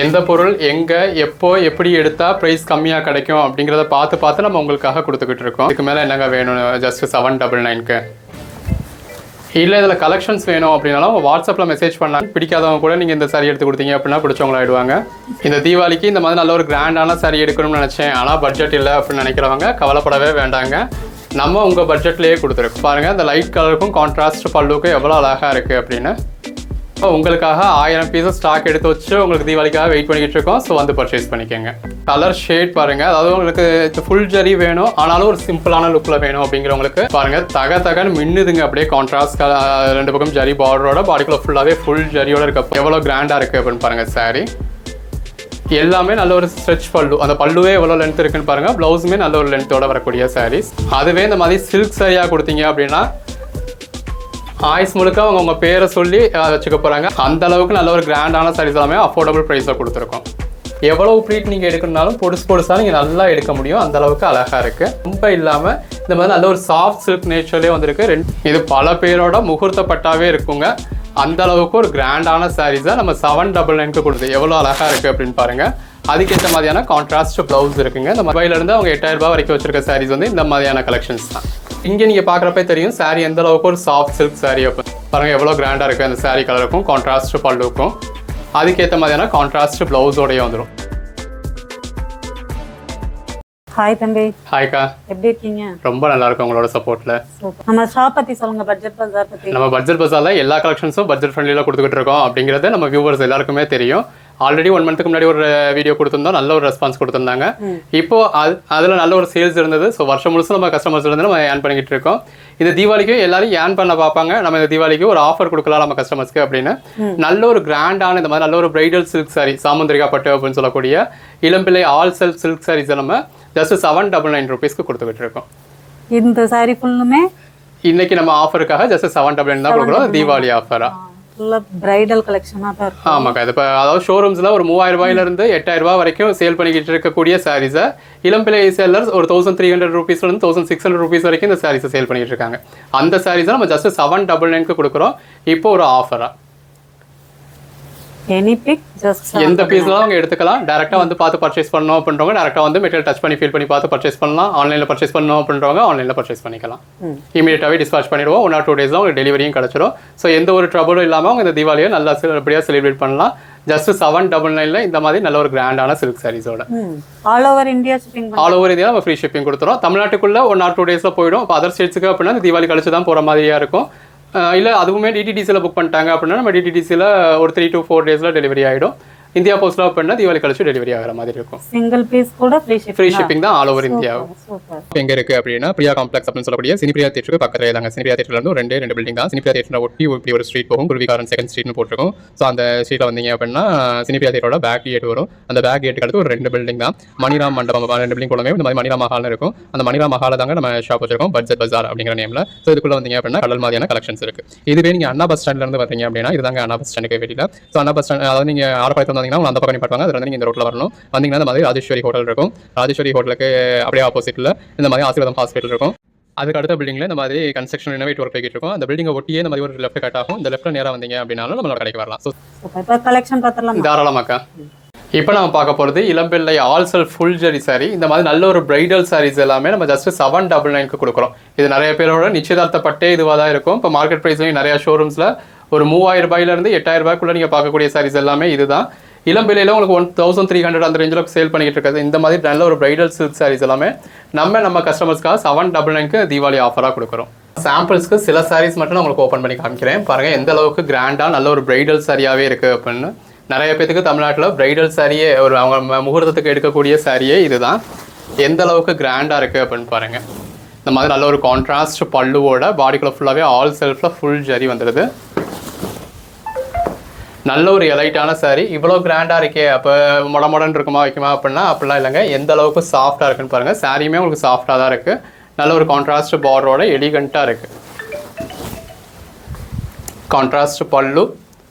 எந்த பொருள் எங்கே எப்போ எப்படி எடுத்தால் ப்ரைஸ் கம்மியாக கிடைக்கும் அப்படிங்கிறத பார்த்து நம்ம உங்களுக்காக கொடுத்துக்கிட்டு இருக்கோம். இதுக்கு மேலே என்னங்க வேணும்? ஜஸ்ட் 799க்கு இல்லை இதில் கலெக்ஷன்ஸ் வேணும் அப்படின்னாலும் உங்கள் வாட்ஸ்அப்பில் மெசேஜ் பண்ணலாம். பிடிக்காதவங்க கூட நீங்கள் இந்த சாரி எடுத்து கொடுத்தீங்க அப்படின்னா பிடிச்சவங்களாயிடுவாங்க. இந்த தீபாவளிக்கு இந்த மாதிரி நல்ல ஒரு கிராண்டான சாரி எடுக்கணும்னு நினச்சேன், ஆனால் பட்ஜெட் இல்லை அப்படின்னு நினைக்கிறவங்க கவலைப்படவே வேண்டாங்க. நம்ம உங்கள் பட்ஜெட்லேயே கொடுத்துருக்கோம். பாருங்கள் இந்த லைட் கலருக்கும் கான்ட்ராஸ்ட் பல்லுக்கும் எவ்வளோ அழகாக இருக்குது அப்படின்னு. உங்களுக்காக 1000 பீஸஸ் ஸ்டாக் எடுத்து வச்சு உங்களுக்கு தீபாவளிக்காக வெயிட் பண்ணிக்கிட்டு இருக்கோம். ஸோ வந்து பர்ச்சேஸ் பண்ணிக்கோங்க. கலர் ஷேட் பாருங்கள், அதாவது உங்களுக்கு ஃபுல் ஜரி வேணும் ஆனாலும் ஒரு சிம்பிளான லுக்கில் வேணும் அப்படிங்கிறவங்களுக்கு பாருங்கள் தகன்னு மின்னுதுங்க. அப்படியே கான்ட்ராஸ்ட் 2 பக்கம் ஜரி பார்டரோட பாடிக்குள்ள ஃபுல்லாகவே ஃபுல் ஜரியோட இருக்க எவ்வளோ கிராண்டாக இருக்குது அப்படின்னு பாருங்கள். சாரி எல்லாமே நல்ல ஒரு ஸ்ட்ரெச் பல்லு, அந்த பல்லுவே எவ்வளோ லென்த் இருக்குன்னு பாருங்கள். ப்ளவுஸுமே நல்ல ஒரு லென்த்தோட வரக்கூடிய சாரீஸ். அதுவே இந்த மாதிரி சில்க் சாரியாக கொடுத்தீங்க அப்படின்னா ஆய்ஸ் முழுக்க அவங்க உங்கள் பேரை சொல்லி வச்சுக்க போகிறாங்க. அந்த அளவுக்கு நல்ல ஒரு கிராண்டான சாரீஸ் எல்லாமே அஃபோர்டபுள் ப்ரைஸில் கொடுத்துருக்கோம். எவ்வளோ ப்ரீட் நீங்கள் எடுக்கணும்னாலும் பொடுசாக நீங்கள் நல்லா எடுக்க முடியும். அந்த அளவுக்கு அழகாக இருக்குது. ரொம்ப இல்லாமல் இந்த மாதிரி நல்ல ஒரு சாஃப்ட் சில்க் நேச்சர்லேயே வந்துருக்கு. இது பல பேரோட முகூர்த்த பட்டாவே இருக்குங்க. அந்த அளவுக்கு ஒரு கிராண்டான சாரீஸை நம்ம 799க்கு கொடுத்து எவ்வளோ அழகாக இருக்குது அப்படின்னு பாருங்கள். அதுக்கேற்ற மாதிரியான கான்ட்ராஸ்ட் ப்ளவுஸ் இருக்குங்க. இந்த மொபைலேருந்து அவங்க 8000 ரூபாய் வரைக்கும் வச்சிருக்க சாரீஸ் வந்து இந்த மாதிரியான கலெக்ஷன்ஸ் தான். இங்கே நீங்கள் பார்க்குறப்பே தெரியும் சாரீ எந்த அளவுக்கு ஒரு சாஃப்ட் சில்க் சாரீ. அப்போ பாருங்கள் எவ்வளோ கிராண்டாக இருக்குது அந்த சாரீ கலருக்கும் கான்ட்ராஸ்ட் பல்லுக்கும். அதுக்கேற்ற மாதிரியான கான்ட்ராஸ்ட் ப்ளவுஸோடய வந்துடும். ஹாய் தம்பி. ஹாய்க்கா, எப்படி இருக்கீங்க? ரொம்ப நல்லா இருக்கும் உங்களோட சப்போர்ட்ல. நம்ம ஷாப் பத்தி சொல்லுங்க. பட்ஜெட் பஜார் பத்தி. நம்ம பட்ஜெட் பஜார்ல எல்லா கலெக்ஷன்ஸும் பட்ஜெட் ஃப்ரெண்ட்லியில் கொடுத்துக்கிட்டு இருக்கோம் அப்படிங்கிறது நம்ம வியூவர்ஸ் எல்லாருக்குமே தெரியும். ஆல்ரெடி 1 மந்த்துக்கு முன்னாடி ஒரு வீடியோ கொடுத்துருந்தோம், நல்ல ஒரு ரெஸ்பான்ஸ் கொடுத்துருந்தாங்க. இப்போ அதில் நல்ல ஒரு சேல்ஸ் இருந்தது. ஸோ வருஷம் முழுசும் நம்ம கஸ்டமர்ஸ் இருந்து நம்ம ஏர்ன் பண்ணிக்கிட்டு இருக்கோம். இந்த தீபாவளிக்கு எல்லாரும் ஏர்ன் பண்ண பார்ப்பாங்க. நம்ம இந்த தீபாவளிக்கு ஒரு ஆஃபர் கொடுக்கலாம் நம்ம கஸ்டமர்ஸ்க்கு அப்படின்னு நல்ல ஒரு கிராண்டான இந்த மாதிரி நல்ல ஒரு பிரைடல் சில்க் சாரி சாமந்திரிகா பட்டு அப்படின்னு சொல்லக்கூடிய இளம்பிள்ளை ஆல் செல்ஃப் சில்க் சாரீஸை நம்ம ஜஸ்ட் 799 ருபீஸ்க்கு கொடுத்துக்கிட்டு இருக்கோம். இந்த சாரி ஃபுல்லுமே இன்னைக்கு நம்ம ஆஃபருக்காக ஜஸ்ட் 799 தான் கொடுக்குறோம். தீபாவளி ஆஃபரா பிரைடல் கலெக்ஷனா தான் இருக்கு. ஆமாக்கா, இது இப்போ அதாவது ஷோரூம்ஸ்ல ஒரு 3000 ரூபாயிலிருந்து 8000 ரூபாய் வரைக்கும் சேல் பண்ணிக்கிட்டு இருக்கக்கூடிய சாரீஸை இளம்பிள்ளை செல்லர்ஸ் ஒரு 1300 ருபீஸ்லேருந்து 1600 ருபீஸ் வரைக்கும் இந்த சாரீஸை சேல் பண்ணிட்டு இருக்காங்க. அந்த சாரீஸை நம்ம ஜஸ்ட் 799க்கு கொடுக்குறோம். இப்போ ஒரு ஆஃபரா எந்த பீஸ்லாம் அவங்க எடுத்துக்கலாம். டேரெக்டாக வந்து பார்த்து பர்ச்சேஸ் பண்ணணும் அப்படின்றவங்க டேரெக்டாக வந்து மெட்டீரியல் டச் பண்ணி ஃபீல் பண்ணி பார்த்து பர்ச்சேஸ் பண்ணலாம். ஆன்லைனில் பர்ச்சேஸ் பண்ணணும் அப்படின்றவங்க ஆன்லைனில் பர்ச்சேஸ் பண்ணிக்கலாம். இமீடியட்டாகவே டிஸ்பாச் பண்ணிடுவோம். 1 or 2 டேஸில் உங்களுக்கு டெலிவரியும் கிடச்சிடும். ஸோ எந்த ஒரு ட்ரபிளும் இல்லாமல் அவங்க இந்த தீபாவளியை நல்லா நல்லபடியாக செலிப்ரேட் பண்ணலாம். ஜஸ்ட் 799ல இந்த மாதிரி நல்ல ஒரு கிராண்டான சில்க் சாரீஸோட all over India shipping. All over India நம்ம ஃப்ரீ ஷிப்பிங் கொடுத்துறோம். தமிழ்நாட்டுக்குள்ள 1 or 2 டேஸில் போயிடும். இப்போ அதர் ஸ்டேட்ஸுக்கு அப்படின்னா இந்த தீபாவளி கழிச்சு தான் போகிற மாதிரியாக இருக்கும். இல்லை அதுவுமே டிடிடிசியில் புக் பண்ணிட்டாங்க அப்படின்னா நம்ம டிடிடிசியில் ஒரு 3 to 4 டேஸில் டெலிவரி ஆகிடும். இந்தியா போஸ்ட்ல பண்ணா தீபாவளி கழிச்சு டெலிவரி ஆகிற மாதிரி இருக்கும். சிங்கிள் பீஸ் கூட ஃப்ரீ ஷிப்பிங் தான் ஆல் ஓவர் இந்தியா. எங்க இருக்கு அப்படின்னா பிரியா காம்ப்ளெக்ஸ் அப்படின்னு சொல்லக்கூடிய சினிபிரியா தியேட்டருக்கு பக்கத்துல தாங்க. சினிபிரியா தியேட்டர்ல இருந்து ரெண்டு பில்டிங் தான். சினிபிரியா தியேட்டரை ஒட்டி இப்படி ஒரு ஸ்ட்ரீட் போகும். குருவிகாரன் 2nd ஸ்ட்ரீட்னு போட்டிருக்கும். ஸோ அந்த ஸ்ட்ரீட்ல வந்தீங்க அப்படின்னா சினிபிரியா தியேட்டரோட பேக் கேட் வரும். அந்த பேக் கேட்டுக்கு அடுத்து ஒரு 2 பில்டிங் தான். மணிராம் மண்டபம் 2 பில்டிங் போலவே இந்த மாதிரி மணிராம் மஹால் இருக்கும். அந்த மணிராம் மஹால தாங்க நம்ம ஷாப் வச்சிருக்கோம், பட்ஜெட் பஜார் அப்படிங்கிற நேம்ல. ஸோ இதுக்குள்ள வந்தீங்க அப்படின்னா கடல் மாதிரியான கலெக்ஷன்ஸ் இருக்கு. இதுவே நீங்க அண்ணா பஸ் ஸ்டாண்ட்ல இருந்து பார்த்தீங்க அப்படின்னா இதுதாங்க அண்ணா பஸ் ஸ்டாண்டுக்கு வெளியில. ஸோ அண்ணா பஸ் ஸ்டாண்ட் அதாவது நீங்க ஆரப்பாளையத்துல வந்தீங்கன்னா அந்த பக்கம் நிப்பாட்டுவாங்க. அது நீங்கள் இந்த ரோட்டில் வரணும். வந்தீங்கன்னா இந்த மாதிரி ராஜேஸ்வரி ஹோட்டல் இருக்கும். ராஜேஸ்வரி ஹோட்டலுக்கு அப்படியே ஆப்போசிட்டில் இந்த மாதிரி ஆசீர்வாதம் ஹாஸ்பிட்டல் இருக்கும். அதுக்கு அடுத்த பில்டிங்கில் இந்த மாதிரி கன்ஸ்ட்ரக்ஷன் ரெனோவேட் ஒர்க் போய்கிட்டு இருக்கும். அந்த பில்டிங்கை ஒட்டியே இந்த மாதிரி ஒரு லெஃப்ட் கட் ஆகும். இந்த லெஃப்ட்டில் நேராக வந்தீங்க அப்படின்னாலும் நம்மளோட கடைக்கு வரலாம். ஸோ கலெக்ஷன் பார்த்தலாம் தாராளமாக்கா. இப்போ நம்ம பார்க்க போகிறது Elampillai all self full zari sari. இந்த மாதிரி நல்ல ஒரு பிரைடல் சாரீஸ் எல்லாமே நம்ம ஜஸ்ட் 799க்கு கொடுக்குறோம். இது நிறைய பேரோட நிச்சயதார்த்தப்பட்டே இதுவாக தான் இருக்கும். இப்போ மார்க்கெட் ப்ரைஸ்லையும் நிறையா ஷோரூம்ஸில் ஒரு 3000 ரூபாயிலிருந்து 8000 ரூபாய்க்குள்ளே நீங்கள் பார்க்கக்கூடிய சாரீஸ் எல்லாமே இதுதான். இளம்பிள்ளையில் உங்களுக்கு 1300 அந்த ரேஞ்சில் சேல் பண்ணிக்கிட்டு இருக்காது. இந்த மாதிரி நல்ல ஒரு பிரைடல் சில்க் சாரீஸ் எல்லாமே நம்ம கஸ்டமர்ஸ்க்காக 799க்கு தீபாவளி ஆஃபராக கொடுக்குறோம். சாம்பிள்ஸ்க்கு சில சாரீஸ் மட்டும் நான் உங்களுக்கு ஓப்பன் பண்ணி காமிக்கிறேன். பாருங்கள் எந்த அளவுக்கு கிராண்டாக நல்ல ஒரு பிரைடல் சாரியாகவே இருக்குது அப்படின்னு. நிறைய பேருக்கு தமிழ்நாட்டில் பிரைடல் சாரியே ஒரு அவங்க முகூர்த்தத்துக்கு எடுக்கக்கூடிய சாரியே இதுதான். எந்த அளவுக்கு கிராண்டாக இருக்குது அப்படின்னு பாருங்கள். இந்த மாதிரி நல்ல ஒரு கான்ட்ராஸ்ட் பல்லுவோட பாடிக்குள்ள ஃபுல்லாகவே ஆல் செல்ஃபில் ஃபுல் ஜரி வந்துடுது. நல்ல ஒரு எலைட்டான சாரீ. இவ்வளோ கிராண்டாக இருக்கே அப்போ மொடன்னு இருக்குமா வைக்குமா அப்படின்னா அப்படிலாம் இல்லைங்க. எந்த அளவுக்கு சாஃப்டாக இருக்குன்னு பாருங்கள். சாரியுமே உங்களுக்கு சாஃப்டாக தான் இருக்குது. நல்ல ஒரு கான்ட்ராஸ்ட் பார்டரோட எலிகண்ட்டாக இருக்குது. கான்ட்ராஸ்ட் பல்லு.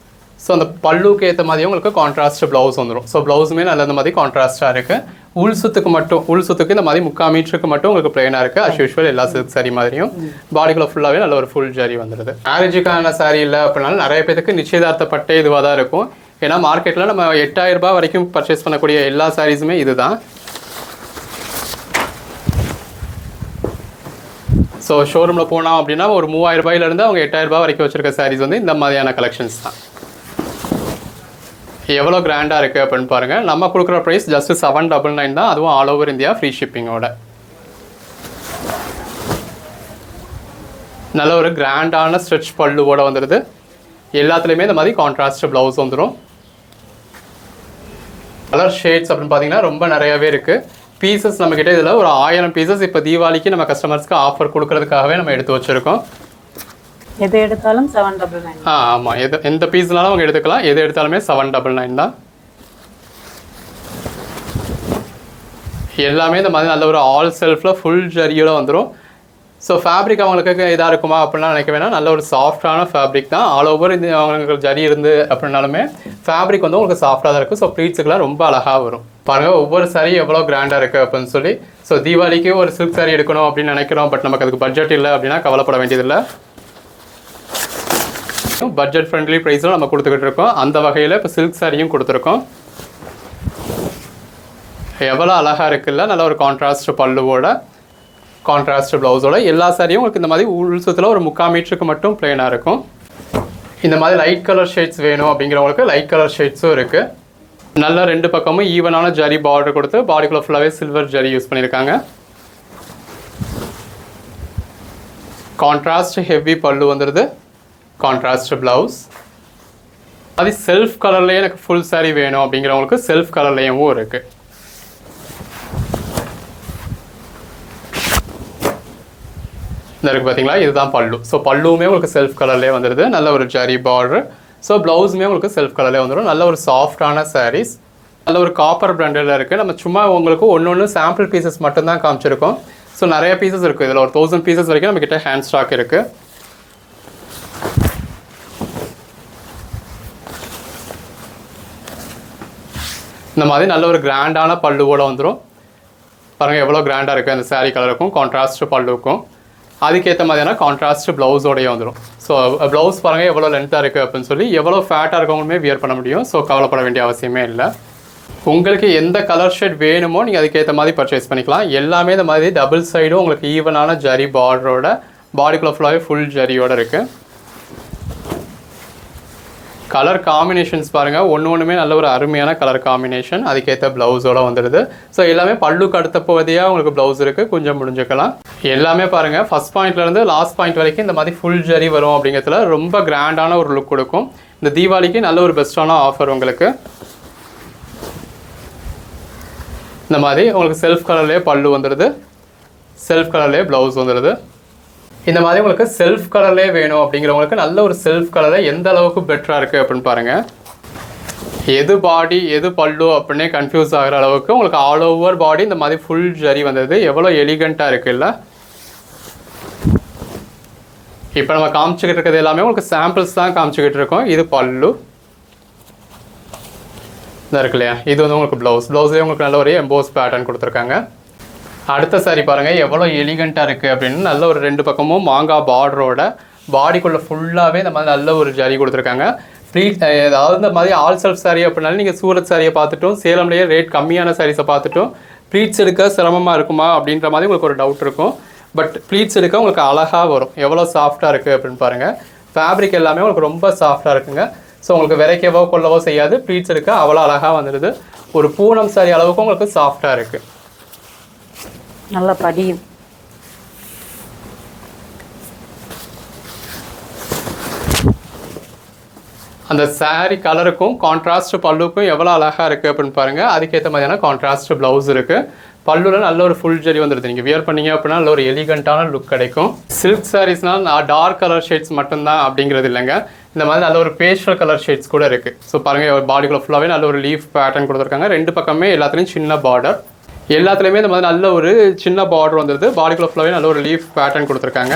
ஸோ அந்த பல்லுக்கு ஏற்ற மாதிரியும் உங்களுக்கு கான்ட்ராஸ்ட் ப்ளவுஸ் வந்துடும். ஸோ ப்ளவுஸுமே நல்ல இந்த மாதிரி கான்ட்ராஸ்ட்டாக இருக்குது. உள் சுத்துக்கு இந்த மாதிரி 3/4 மீட்டருக்கு மட்டும் உங்களுக்கு பிளைனாக இருக்குது. அஸ் யூஷுவல் எல்லா சில்க் சாரி மாதிரியும் பாடிக்குள்ள ஃபுல்லாகவே நல்ல ஒரு ஃபுல் ஜரி வந்துடுது. மேரேஜுக்கான சாரி இல்லை அப்படின்னாலும் நிறைய பேருக்கு நிச்சயதார்த்தப்பட்டே இதுவாக தான் இருக்கும். ஏன்னா மார்க்கெட்டில் நம்ம 8000 ரூபாய் வரைக்கும் பர்ச்சேஸ் பண்ணக்கூடிய எல்லா சாரீஸுமே இதுதான். ஸோ ஷோரூமில் போனோம் அப்படின்னா ஒரு 3000 ரூபாயிலேருந்து அவங்க 8000 ரூபாய் வரைக்கும் வச்சுருக்க சாரீஸ் வந்து இந்த மாதிரியான கலெக்ஷன்ஸ் தான். எவ்வளோ கிராண்டாக இருக்குது அப்படின்னு பாருங்கள். நம்ம கொடுக்குற ப்ரைஸ் ஜஸ்ட் 799 தான், அதுவும் ஆல் ஓவர் இந்தியா ஃப்ரீ ஷிப்பிங்கோட. நல்ல ஒரு கிராண்டான ஸ்ட்ரெச் பல்லுவோட வந்துடுது. எல்லாத்துலேயுமே இந்த மாதிரி கான்ட்ராஸ்ட் ப்ளவுஸ் வந்துடும். கலர் ஷேட்ஸ் அப்படின்னு பார்த்தீங்கன்னா ரொம்ப நிறையாவே இருக்குது. பீசஸ் நம்மக்கிட்ட இதில் ஒரு 1000 பீசஸ் இப்போ தீபாவளிக்கு நம்ம கஸ்டமர்ஸ்க்கு ஆஃபர் கொடுக்கறதுக்காகவே நம்ம எடுத்து வச்சுருக்கோம். எது எடுத்தாலும் 799. ஆமாம், எந்த பீஸ்னாலும் அவங்க எடுத்துக்கலாம். எது எடுத்தாலுமே 799 தான். எல்லாமே இந்த மாதிரி நல்ல ஒரு ஆல் செல்ஃபில் ஃபுல் ஜரியோட வந்துடும். ஸோ ஃபேப்ரிக் அவங்களுக்கு இதாக இருக்குமா அப்படின்னா நினைக்க வேணாம். நல்ல ஒரு சாஃப்டான ஃபேப்ரிக் தான். ஆல் ஓவர் இந்த அவங்களுக்கு ஜரி இருந்து அப்படின்னாலுமே ஃபேப்ரிக் வந்து உங்களுக்கு சாஃப்டாக தான் இருக்குது. ஸோ ப்ளீட்ஸுக்கெலாம் ரொம்ப அழகாக வரும். பாருங்கள் ஒவ்வொரு சாரீ எவ்வளோ கிராண்டாக இருக்குது அப்படின்னு சொல்லி. ஸோ தீபாவளிக்கு ஒரு சில்க் சாரீ எடுக்கணும் அப்படின்னு நினைக்கிறோம், பட் நமக்கு அதுக்கு பட்ஜெட் இல்லை அப்படின்னா கவலைப்பட வேண்டியதில்லை. பட்ஜெட் ஃப்ரெண்ட்லி ப்ரைஸில் நம்ம கொடுத்துக்கிட்டு இருக்கோம். அந்த வகையில் இப்போ சில்க் சாரியும் கொடுத்துருக்கோம். எவ்வளோ அழகாக இருக்குல்ல, நல்ல ஒரு கான்ட்ராஸ்ட் பல்லுவோட கான்ட்ராஸ்ட் ப்ளவுஸோட. எல்லா சாரியும் உங்களுக்கு இந்த மாதிரி உள்சுத்தில் ஒரு 3/4 மீட்டருக்கு மட்டும் பிளெயினாக இருக்கும். இந்த மாதிரி லைட் கலர் ஷேட்ஸ் வேணும் அப்படிங்கிறவங்களுக்கு லைட் கலர் ஷேட்ஸும் இருக்குது. நல்ல 2 பக்கமும் ஈவனான ஜரி பார்டர் கொடுத்து பாடிக்குள்ள ஃபுல்லாகவே சில்வர் ஜரி யூஸ் பண்ணியிருக்காங்க. கான்ட்ராஸ்ட் ஹெவி பல்லு வந்துடுது, கான்ட்ராஸ்ட் ப்ளவுஸ். அது செல்ஃப் கலர்லேயே எனக்கு ஃபுல் சாரீ வேணும் அப்படிங்கிறவங்களுக்கு செல்ஃப் கலர்லேயும் இருக்குது. இந்த இருக்குது பார்த்தீங்களா, இதுதான் பல்லு. ஸோ பல்லுவுமே உங்களுக்கு செல்ஃப் கலர்லேயே வந்துடுது, நல்ல ஒரு ஜரி பார்டர். ஸோ ப்ளவுஸுமே உங்களுக்கு செல்ஃப் கலர்லேயே வந்துடும். நல்ல ஒரு சாஃப்டான சாரீஸ், நல்ல ஒரு காப்பர் பிராண்டில் இருக்குது. நம்ம சும்மா உங்களுக்கு ஒன்று சாம்பிள் பீசஸ் மட்டும்தான் காமிச்சிருக்கோம். ஸோ நிறைய பீசஸ் இருக்குது. இதில் ஒரு 1000 பீசஸ் வரைக்கும் நம்மக்கிட்ட ஹேண்ட் ஸ்டாக் இருக்குது. இந்த மாதிரி நல்ல ஒரு கிராண்டான பல்லுவோடு வந்துடும். பாருங்கள் எவ்வளோ கிராண்டாக இருக்குது அந்த சாரீ கலருக்கும் கான்ட்ராஸ்ட் பல்லுக்கும். அதுக்கேற்ற மாதிரியான கான்ட்ராஸ்ட் ப்ளவுஸோடையே வந்துடும். ஸோ ப்ளவுஸ் பாருங்கள் எவ்வளோ லென்த்தாக இருக்குது அப்படின்னு சொல்லி. எவ்வளோ ஃபேட்டாக இருக்கவங்களுமே வியர் பண்ண முடியும். ஸோ கவலைப்பட வேண்டிய அவசியமே இல்லை. உங்களுக்கு எந்த கலர் ஷேட் வேணுமோ நீங்கள் அதுக்கேற்ற மாதிரி பர்ச்சேஸ் பண்ணிக்கலாம். எல்லாமே இந்த மாதிரி டபுள் சைடும் உங்களுக்கு ஈவனான ஜரி பார்டரோட பாடிக்குள்ள ஃபுல்லாகவே ஃபுல் ஜரியோடு இருக்குது. கலர் காம்பினேஷன்ஸ் பாருங்கள், ஒன்றுமே நல்ல ஒரு அருமையான கலர் காம்பினேஷன். அதுக்கேற்ற ப்ளவுஸோடு வந்துடுது. ஸோ எல்லாமே பல்லுக்கு அடுத்த பகுதியாக உங்களுக்கு ப்ளவுஸ் இருக்குது, கொஞ்சம் முடிஞ்சுக்கலாம். எல்லாமே பாருங்கள் ஃபஸ்ட் பாயிண்ட்லேருந்து லாஸ்ட் பாயிண்ட் வரைக்கும் இந்த மாதிரி ஃபுல் ஜரி வரும் அப்படிங்கிறதுல ரொம்ப கிராண்டான ஒரு லுக் கொடுக்கும். இந்த தீபாவளிக்கு நல்ல ஒரு பெஸ்ட்டான ஆஃபர் உங்களுக்கு. இந்த மாதிரி உங்களுக்கு செல்ஃப் கலர்லேயே பல்லு வந்துடுது, செல்ஃப் கலர்லேயே ப்ளவுஸ் வந்துடுது. இந்த மாதிரி உங்களுக்கு செல்ஃப் கலர்லேயே வேணும் அப்படிங்கிறவங்களுக்கு நல்ல ஒரு செல்ஃப் கலரில் எந்த அளவுக்கு பெட்டராக இருக்குது அப்படின்னு பாருங்கள். எது பாடி எது பல்லு அப்படின்னே கன்ஃபியூஸ் ஆகிற அளவுக்கு உங்களுக்கு ஆல் ஓவர் பாடி இந்த மாதிரி ஃபுல் ஜரி வந்தது. எவ்வளோ எலிகண்ட்டாக இருக்குல்ல. இப்போ நம்ம காமிச்சிக்கிட்டு இருக்கிறது எல்லாமே உங்களுக்கு சாம்பிள்ஸ் தான் காமிச்சிக்கிட்டு இருக்கோம். இது பல்லு இதாக இருக்கு இல்லையா, இது வந்து உங்களுக்கு ப்ளவுஸ்லேயே உங்களுக்கு நல்ல ஒரு எம்போஸ் பேட்டர்ன் கொடுத்துருக்காங்க. அடுத்த சாரி பாருங்கள் எவ்வளோ எலிகண்ட்டாக இருக்குது அப்படின்னு. நல்ல ஒரு 2 பக்கமும் மாங்காய் பார்டரோட பாடிக்குள்ளே ஃபுல்லாகவே இந்த மாதிரி நல்ல ஒரு ஜரி கொடுத்துருக்காங்க. அதாவது இந்த மாதிரி ஆல் செல்ஃப் சாரீ அப்படின்னாலும் நீங்கள் சூரத் சாரியை பார்த்துட்டும் சேலம்லேயே ரேட் கம்மியான சாரீஸை பார்த்துட்டும் ப்ளீட்ஸ் எடுக்க சிரமமாக இருக்குமா அப்படின்ற மாதிரி உங்களுக்கு ஒரு டவுட் இருக்கும். பட் ப்ளீட்ஸ் எடுக்க உங்களுக்கு அழகாக வரும். எவ்வளோ சாஃப்டாக இருக்குது அப்படின்னு பாருங்கள். ஃபேப்ரிக் எல்லாமே உங்களுக்கு ரொம்ப சாஃப்டாக இருக்குங்க. ஸோ உங்களுக்கு விரைக்கவோ கொள்ளவோ செய்யாது. ப்ளீட்ஸ் எடுக்க அவ்வளோ அழகாக வந்துடுது. ஒரு பூனம் சாரி அளவுக்கு உங்களுக்கு சாஃப்டாக இருக்குது. நல்ல படியும். அந்த சாரீ கலருக்கும் கான்ட்ராஸ்ட் பல்லுக்கும் எவ்வளோ அழகாக இருக்குது அப்படின்னு பாருங்கள். அதுக்கேற்ற மாதிரியான கான்ட்ராஸ்ட் ப்ளவுஸ் இருக்குது. பல்லுவில் நல்ல ஒரு ஃபுல் ஜரி வந்துடுது. நீங்கள் வியர் பண்ணீங்க அப்படின்னா நல்ல ஒரு எலிகண்ட்டான லுக் கிடைக்கும். சில்க் சாரீஸ்னால் டார்க் கலர் ஷேட்ஸ் மட்டும்தான் அப்படிங்கிறது இல்லைங்க. இந்த மாதிரி நல்ல ஒரு பேஸ்டல் கலர் ஷேட்ஸ் கூட இருக்குது. ஸோ பாருங்கள் பாடிக்குள்ள ஃபுல்லாகவே நல்ல ஒரு லீஃப் பேட்டர்ன் கொடுத்துருக்காங்க. 2 பக்கமே எல்லாத்துலேயும் சின்ன பார்டர். எல்லாத்துலேயுமே இந்த மாதிரி நல்ல ஒரு சின்ன பார்டர் வந்துடுது. பாடிக்குள்ள ஃபுல்லாகவே நல்ல ஒரு லீஃப் பேட்டர்ன் கொடுத்துருக்காங்க.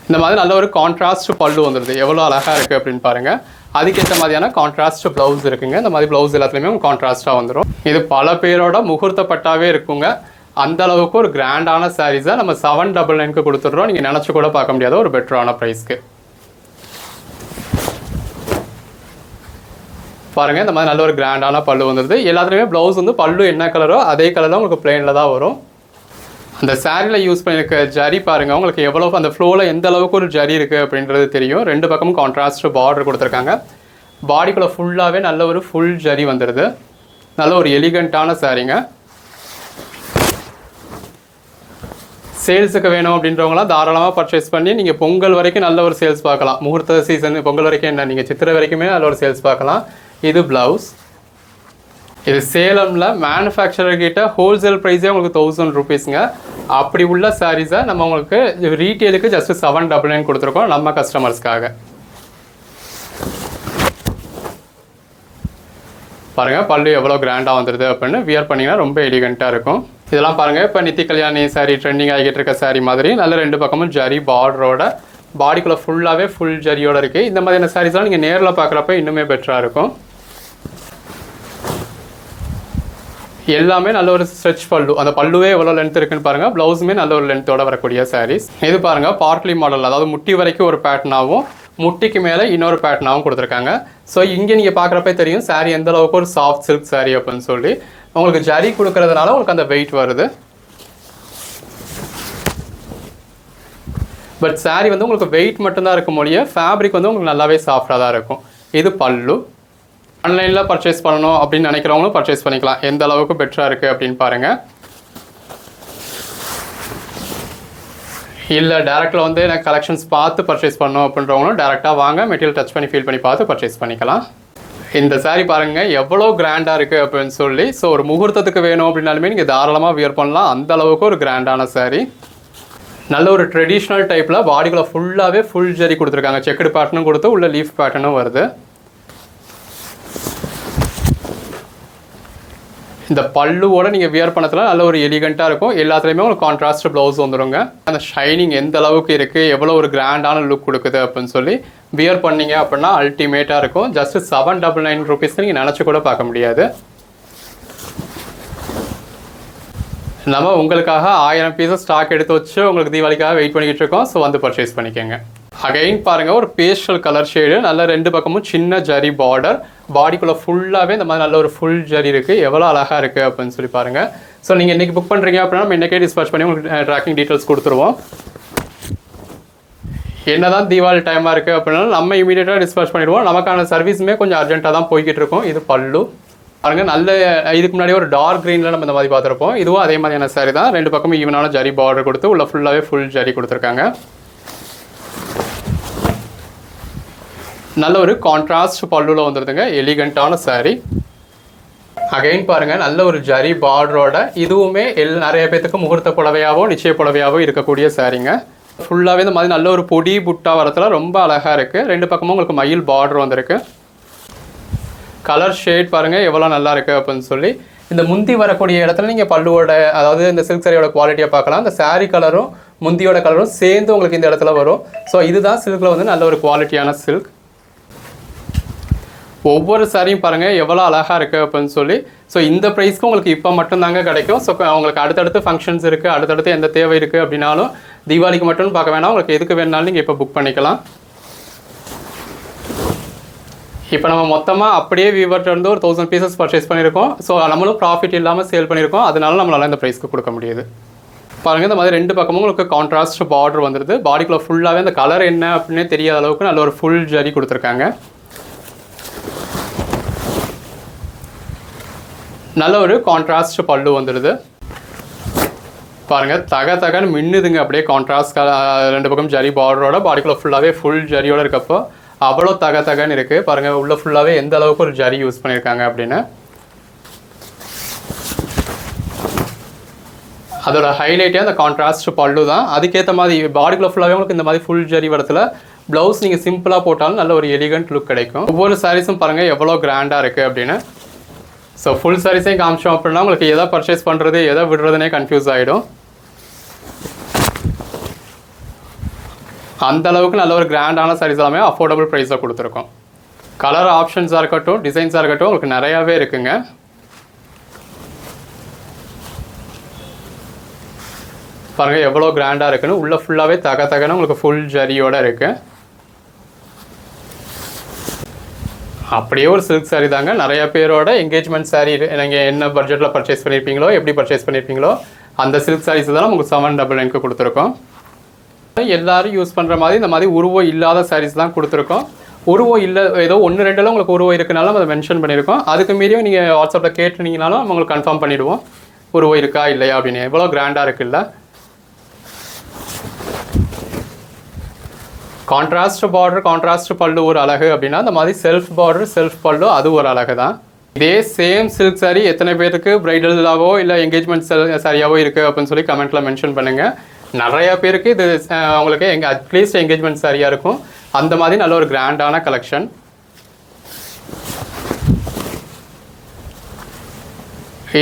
இந்த மாதிரி நல்ல ஒரு கான்ட்ராஸ்ட் பல்லு வந்துடுது. எவ்வளோ அழகாக இருக்குது அப்படின்னு பாருங்கள். அதுக்கேற்ற மாதிரியான கான்ட்ராஸ்ட் ப்ளவுஸ் இருக்குங்க. இந்த மாதிரி ப்ளவுஸ் எல்லாத்துலேயுமே கான்ட்ராஸ்ட்டாக வந்துடும். இது பல பேரோட முகூர்த்த பட்டாவே இருக்குங்க. அந்த அளவுக்கு ஒரு கிராண்டான சாரீஸை நம்ம 799 கொடுத்துட்றோம். நீங்கள் நினச்சி கூட பார்க்க முடியாத ஒரு பெட்டரான ப்ரைஸ்க்கு. பாருங்கள், இந்த மாதிரி நல்ல ஒரு கிராண்டான பல்லு வந்துடுது. எல்லாத்துலேயுமே ப்ளவுஸ் வந்து பல்லு என்ன கலரோ அதே கலர் தான் உங்களுக்கு பிளெயினில் தான் வரும். அந்த சாரியில் யூஸ் பண்ணியிருக்க ஜரி பாருங்கள், உங்களுக்கு எவ்வளோ அந்த ஃப்ளோவில் எந்த அளவுக்கு ஒரு ஜரி இருக்குது அப்படின்றது தெரியும். ரெண்டு பக்கமும் கான்ட்ராஸ்ட் பார்டர் கொடுத்துருக்காங்க. பாடிக்குள்ளே ஃபுல்லாகவே நல்ல ஒரு ஃபுல் ஜரி வந்துடுது. நல்ல ஒரு எலிகண்ட்டான சாரீங்க. சேல்ஸுக்கு வேணும் அப்படின்றவங்களாம் தாராளமாக பர்ச்சேஸ் பண்ணி நீங்கள் பொங்கல் வரைக்கும் நல்ல ஒரு சேல்ஸ் பார்க்கலாம். முகூர்த்த சீசன் பொங்கல் வரைக்கும் என்ன, நீங்கள் சித்திரை வரைக்குமே நல்ல ஒரு சேல்ஸ் பார்க்கலாம். இது ப்ளவுஸ். இது சேலமில் மேனுஃபேக்சரர் கிட்ட ஹோல்சேல் ப்ரைஸே உங்களுக்கு 1000 rupeesங்க. அப்படி உள்ள சாரீஸை நம்ம உங்களுக்கு ரீட்டெயிலுக்கு ஜஸ்ட் 799 கொடுத்துருக்கோம் நம்ம கஸ்டமர்ஸ்க்காக. பாருங்கள், பல்லு எவ்வளோ கிராண்டாக வந்துடுது அப்படின்னு. வியர் பண்ணிங்கன்னா ரொம்ப எலிகண்ட்டாக இருக்கும். இதெல்லாம் பாருங்கள், இப்போ நித்தி கல்யாணி சாரீ ட்ரெண்டிங் ஆகிட்டு இருக்க சாரீ மாதிரி நல்ல ரெண்டு பக்கமும் ஜரி பார்டரோட பாடிக்குள்ளே ஃபுல்லாகவே ஃபுல் ஜரியோடு இருக்குது. இந்த மாதிரியான சாரீஸ்லாம் நீங்கள் நேரில் பார்க்குறப்ப இன்னுமே பெட்டராக இருக்கும். எல்லாமே நல்ல ஒரு ஸ்ட்ரெச் பல்லு. அந்த பல்லுவே எவ்வளோ லென்த் இருக்குன்னு பாருங்கள். ப்ளவுஸுமே நல்ல ஒரு லென்த்தோட வரக்கூடிய சாரீஸ். இது பாருங்கள், பார்ட்லி மாடல், அதாவது முட்டி வரைக்கும் ஒரு பேட்டர்னாகவும் முட்டிக்கு மேலே இன்னொரு பேட்டர்னாகவும் கொடுத்துருக்காங்க. ஸோ இங்கே நீங்கள் பார்க்குறப்ப தெரியும் சாரீ எந்த அளவுக்கு ஒரு சாஃப்ட் சில்க் சாரீ அப்படின்னு சொல்லி. உங்களுக்கு ஜரி கொடுக்கறதுனால உங்களுக்கு அந்த வெயிட் வருது. பட் சாரீ வந்து உங்களுக்கு வெயிட் மட்டும்தான் இருக்கும் மொழிய, ஃபேப்ரிக் வந்து உங்களுக்கு நல்லாவே சாஃப்டாக தான் இருக்கும். இது பல்லு. ஆன்லைனில் பர்ச்சேஸ் பண்ணணும் அப்படின்னு நினைக்கிறவங்களும் பர்ச்சேஸ் பண்ணிக்கலாம். எந்த அளவுக்கு பெட்டராக இருக்குது அப்படின்னு பாருங்கள். இல்லை டேரெக்டில் வந்து எனக்கு கலெக்ஷன்ஸ் பார்த்து பர்ச்சேஸ் பண்ணணும் அப்படின்றவங்களும் டேரெக்டாக வாங்க, மெட்டீரியல் டச் பண்ணி ஃபீல் பண்ணி பார்த்து பர்ச்சேஸ் பண்ணிக்கலாம். இந்த சாரீ பாருங்கள் எவ்வளோ கிராண்டாக இருக்குது அப்படின்னு சொல்லி. ஸோ ஒரு முகூர்த்தத்துக்கு வேணும் அப்படின்னாலுமே நீங்கள் தாராளமாக வியர் பண்ணலாம். அந்த அளவுக்கு ஒரு கிராண்டான சாரீ. நல்ல ஒரு ட்ரெடிஷ்னல் டைப்பில் பாடிக்குள்ளே ஃபுல்லாகவே ஃபுல் ஜரி கொடுத்துருக்காங்க. செக்குடு பேட்டர்னும் கொடுத்து உள்ள லீஃப் பேட்டர்னும் வருது. இந்த பல்லுவோட நீங்கள் வியர் பண்ணதுல நல்ல ஒரு எலிகண்ட்டாக இருக்கும். எல்லாத்துலேயுமே உங்களுக்கு கான்ட்ராஸ்ட் ப்ளவுஸ் வந்துடுங்க. அந்த ஷைனிங் எந்த அளவுக்கு இருக்குது, எவ்வளோ ஒரு கிராண்டான லுக் கொடுக்குது அப்படின்னு சொல்லி வியர் பண்ணிங்க அப்படின்னா அல்டிமேட்டாக இருக்கும். ஜஸ்ட் 799 rupees நீங்கள் நினச்சி கூட பார்க்க முடியாது. நம்ம உங்களுக்காக 1000 pieces ஸ்டாக் எடுத்து வச்சு உங்களுக்கு தீபாவளிக்காக வெயிட் பண்ணிக்கிட்டு இருக்கோம். ஸோ வந்து பர்ச்சேஸ் பண்ணிக்கோங்க. அகைன் பாருங்கள், ஒரு பேஸ்டல் கலர் ஷேடு, நல்ல ரெண்டு பக்கமும் சின்ன ஜரி பார்டர், பாடிக்குள்ளே ஃபுல்லாகவே இந்த மாதிரி நல்ல ஒரு ஃபுல் ஜரி இருக்குது. எவ்வளோ அழகாக இருக்குது அப்படின்னு சொல்லி பாருங்கள். ஸோ நீங்கள் இன்றைக்கி புக் பண்ணுறீங்க அப்படின்னா நம்ம இன்றைக்கே டிஸ்பேச் பண்ணி உங்களுக்கு ட்ராக்கிங் டீட்டெயில்ஸ் கொடுத்துருவோம். என்ன தான் தீபாவளி டைமாக இருக்குது அப்படின்னா நம்ம இமீடியட்டாக டிஸ்பேச் பண்ணிடுவோம். நமக்கான சர்வீஸுமே கொஞ்சம் அர்ஜென்ட்டாக தான் போய்கிட்டு இருக்கும். இது பல்லு பாருங்கள், நல்ல இதுக்கு முன்னாடி ஒரு டார்க் க்ரீனில் நம்ம இந்த மாதிரி பார்த்துருப்போம். இதுவும் அதே மாதிரியான சாரி தான். ரெண்டு பக்கமும் ஈவனான ஜரி பார்டர் கொடுத்து உள்ள ஃபுல்லாகவே ஃபுல் ஜரி கொடுத்துருக்காங்க. நல்ல ஒரு கான்ட்ராஸ்ட் பல்லுவில் வந்துடுதுங்க. எலிகண்ட்டான சாரீ. அகைன் பாருங்கள், நல்ல ஒரு ஜரி பார்டரோட இதுவுமே நிறைய பேத்துக்கு முகூர்த்த புடவையாவோ நிச்சய புடவையாவோ இருக்கக்கூடிய சாரீங்க. ஃபுல்லாகவே இந்த மாதிரி நல்ல ஒரு பொடி புட்டா வரத்துல ரொம்ப அழகாக இருக்குது. ரெண்டு பக்கமும் உங்களுக்கு மயில் பார்டர் வந்திருக்கு. கலர் ஷேட் பாருங்கள் எவ்வளோ நல்லா இருக்குது அப்படின்னு சொல்லி. இந்த முந்தி வரக்கூடிய இடத்துல நீங்கள் பல்லுவோட, அதாவது இந்த சில்க் சாரியோட குவாலிட்டியை பார்க்கலாம். இந்த சாரீ கலரும் முந்தியோட கலரும் சேர்ந்து உங்களுக்கு இந்த இடத்துல வரும். ஸோ இதுதான் சில்கில் வந்து நல்ல ஒரு குவாலிட்டியான சில்க். ஒவ்வொரு சாரியும் பாருங்கள் எவ்வளோ அழகாக இருக்குது அப்படின்னு சொல்லி. ஸோ இந்த ப்ரைஸ்க்கு உங்களுக்கு இப்போ மட்டும்தாங்க கிடைக்கும். ஸோ உங்களுக்கு அடுத்தடுத்து ஃபங்க்ஷன்ஸ் இருக்குது, அடுத்தடுத்து எந்த தேவை இருக்குது அப்படின்னாலும் தீபாவளிக்கு மட்டும் பார்க்க வேணாம், உங்களுக்கு எதுக்கு வேணாலும் நீங்கள் இப்போ புக் பண்ணிக்கலாம். இப்போ நம்ம மொத்தமாக அப்படியே வீவர்கிட்ட ஒரு 1000 pieces பர்ச்சேஸ் பண்ணியிருக்கோம். ஸோ நம்மளும் ப்ராஃபிட் இல்லாமல் சேல் பண்ணியிருக்கோம். அதனால நம்மளால் இந்த ப்ரைஸ்க்கு கொடுக்க முடியுது. பாருங்கள், இந்த மாதிரி ரெண்டு பக்கமும் உங்களுக்கு கான்ட்ராஸ்ட் பார்டர் வந்துடுது. பாடிக்குள்ளே ஃபுல்லாகவே அந்த கலர் என்ன அப்படின்னே தெரியாத அளவுக்கு நல்ல ஒரு ஃபுல் ஜரி கொடுத்துருக்காங்க. நல்ல ஒரு கான்ட்ராஸ்ட் பல்லு வந்துடுது. பாருங்கள், தகன்னு மின்னுதுங்க அப்படியே. கான்ட்ராஸ்ட் ரெண்டு பக்கம் ஜரி பார்டரோட பாடிக்குள்ளே ஃபுல்லாகவே ஃபுல் ஜரியோட இருக்கப்போ அவ்வளோ தகன்னு இருக்குது. பாருங்கள், உள்ள ஃபுல்லாகவே எந்த அளவுக்கு ஒரு ஜரி யூஸ் பண்ணியிருக்காங்க அப்படின்னு. அதோட ஹைலைட்டே அந்த கான்ட்ராஸ்ட் பல்லு தான். அதுக்கேற்ற மாதிரி பாடிக்குள்ளே ஃபுல்லாகவே உங்களுக்கு இந்த மாதிரி ஃபுல் ஜரி வரத்துல ப்ளவுஸ் நீங்கள் சிம்பிளாக போட்டாலும் நல்ல ஒரு எலிகண்ட் லுக் கிடைக்கும். ஒவ்வொரு சாரீஸும் பாருங்கள் எவ்வளோ கிராண்டாக இருக்குது அப்படின்னு. ஸோ ஃபுல் சாரீஸையும் காமிச்சோம் அப்படின்னா உங்களுக்கு எதை பர்ச்சேஸ் பண்ணுறது எதை விடுறதுனே கன்ஃபியூஸ் ஆகிடும். அந்த அளவுக்கு நல்ல ஒரு கிராண்டான சாரீஸ் எல்லாமே அஃபோர்டபுள் ப்ரைஸாக கொடுத்துருக்கோம். கலர் ஆப்ஷன்ஸாக இருக்கட்டும், டிசைன்ஸாக இருக்கட்டும் உங்களுக்கு நிறையாவே இருக்குங்க. பாருங்கள் எவ்வளோ கிராண்டாக இருக்குன்னு. உள்ளே ஃபுல்லாகவே தகன்னு உங்களுக்கு ஃபுல் ஜரியோடு இருக்குது. அப்படியே ஒரு சில்க் சாரீ தாங்க. நிறைய பேரோட என்கேஜ்மெண்ட் சாரீ நீங்கள் என்ன பட்ஜெட்டில் பர்ச்சேஸ் பண்ணியிருப்பீங்களோ, எப்படி பர்ச்சேஸ் பண்ணியிருப்பீங்களோ அந்த சில்க் சாரீஸ் தான் நமக்கு 799 கொடுத்துருக்கோம். எல்லோரும் யூஸ் பண்ணுற மாதிரி இந்த மாதிரி உருவம் இல்லாத சாரீஸ் தான் கொடுத்துருக்கோம். உருவம் இல்லை, ஏதோ 1-2 உங்களுக்கு உருவம் இருக்குனாலும் அதை மென்ஷன் பண்ணியிருக்கோம். அதுக்கு மீறியும் நீங்கள் வாட்ஸ்அப்பில் கேட்டுனீங்கனாலும் நம்ம உங்களுக்கு கன்ஃபார்ம் பண்ணிவிடுவோம் உருவம் இருக்கா இல்லையா அப்படின்னு. எவ்வளோ கிராண்டாக இருக்குல்ல. கான்ட்ராஸ்ட் பார்டர், கான்ட்ராஸ்ட் பல்லு ஒரு அழகு அப்படின்னா, அந்த மாதிரி செல்ஃப் பார்டர், செல்ஃப் பல்லு அது ஒரு அழகு தான். இதே சேம் சில்க் சாரீ எத்தனை பேருக்கு பிரைடலாவோ இல்லை என்கேஜ்மெண்ட் சாரியாவோ இருக்குது அப்படின்னு சொல்லி கமெண்ட்டில் மென்ஷன் பண்ணுங்கள். நிறையா பேருக்கு இது அவங்களுக்கு அட்லீஸ்ட் என்கேஜ்மெண்ட் சாரியாக இருக்கும். அந்த மாதிரி நல்ல ஒரு கிராண்டான கலெக்ஷன்.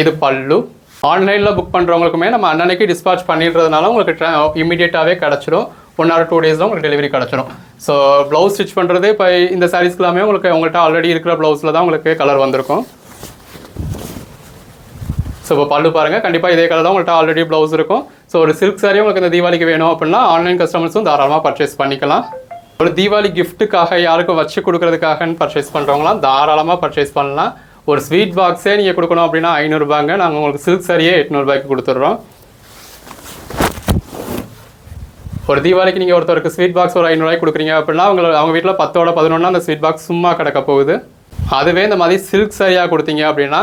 இது பல்லு. ஆன்லைனில் புக் பண்ணுறவங்களுக்குமே நம்ம அன்னன்னைக்கு டிஸ்பாச் பண்ணிடுறதுனால உங்களுக்கு இமீடியட்டாகவே கிடச்சிடும். 1 or 2 days தான் உங்களுக்கு டெலிவரி கிடச்சிடும். ஸோ ப்ளவுஸ் ஸ்டிச் பண்ணுறது இப்போ இந்த சாரீஸ்க்கு எல்லாமே உங்கள்கிட்ட ஆல்ரெடி இருக்கிற ப்ளவுஸில் தான் உங்களுக்கு கலர் வந்திருக்கும். ஸோ இப்போ பல்லு பாருங்கள், கண்டிப்பாக இதே கலர் தான் உங்கள்கிட்ட ஆல்ரெடி ப்ளவுஸ் இருக்கும். ஸோ ஒரு சில்க் சாரீ உங்களுக்கு இந்த தீபாவளிக்கு வேணும் அப்படின்னா ஆன்லைன் கஸ்டமர்ஸும் தாராளமாக பர்ச்சேஸ் பண்ணிக்கலாம். ஒரு தீபாவளி கிஃப்ட்டுக்காக யாருக்கும் வச்சு கொடுக்குறதுக்காகன்னு பர்ச்சேஸ் பண்ணுறவங்களாம் தாராளமாக பர்ச்சேஸ் பண்ணலாம். ஒரு ஸ்வீட் பாக்ஸே நீங்கள் கொடுக்கணும் அப்படின்னா 500 ரூபாங்க. நாங்கள் உங்களுக்கு சில்க் சாரியே 800 ரூபாய்க்கு கொடுத்துட்றோம். ஒரு தீபாவளிக்கு நீங்கள் ஒருத்தருக்கு ஸ்வீட் பாக்ஸ் ஒரு 500 ரூபாய்க்கு கொடுக்குறீங்க அப்படின்னா அவங்க வீட்டில் 10ஓட 11 அந்த ஸ்வீட் பாக்ஸ் சும்மா கிடக்க போகுது. அதுவே இந்த மாதிரி சில்க் சாரியாக கொடுத்தீங்க அப்படின்னா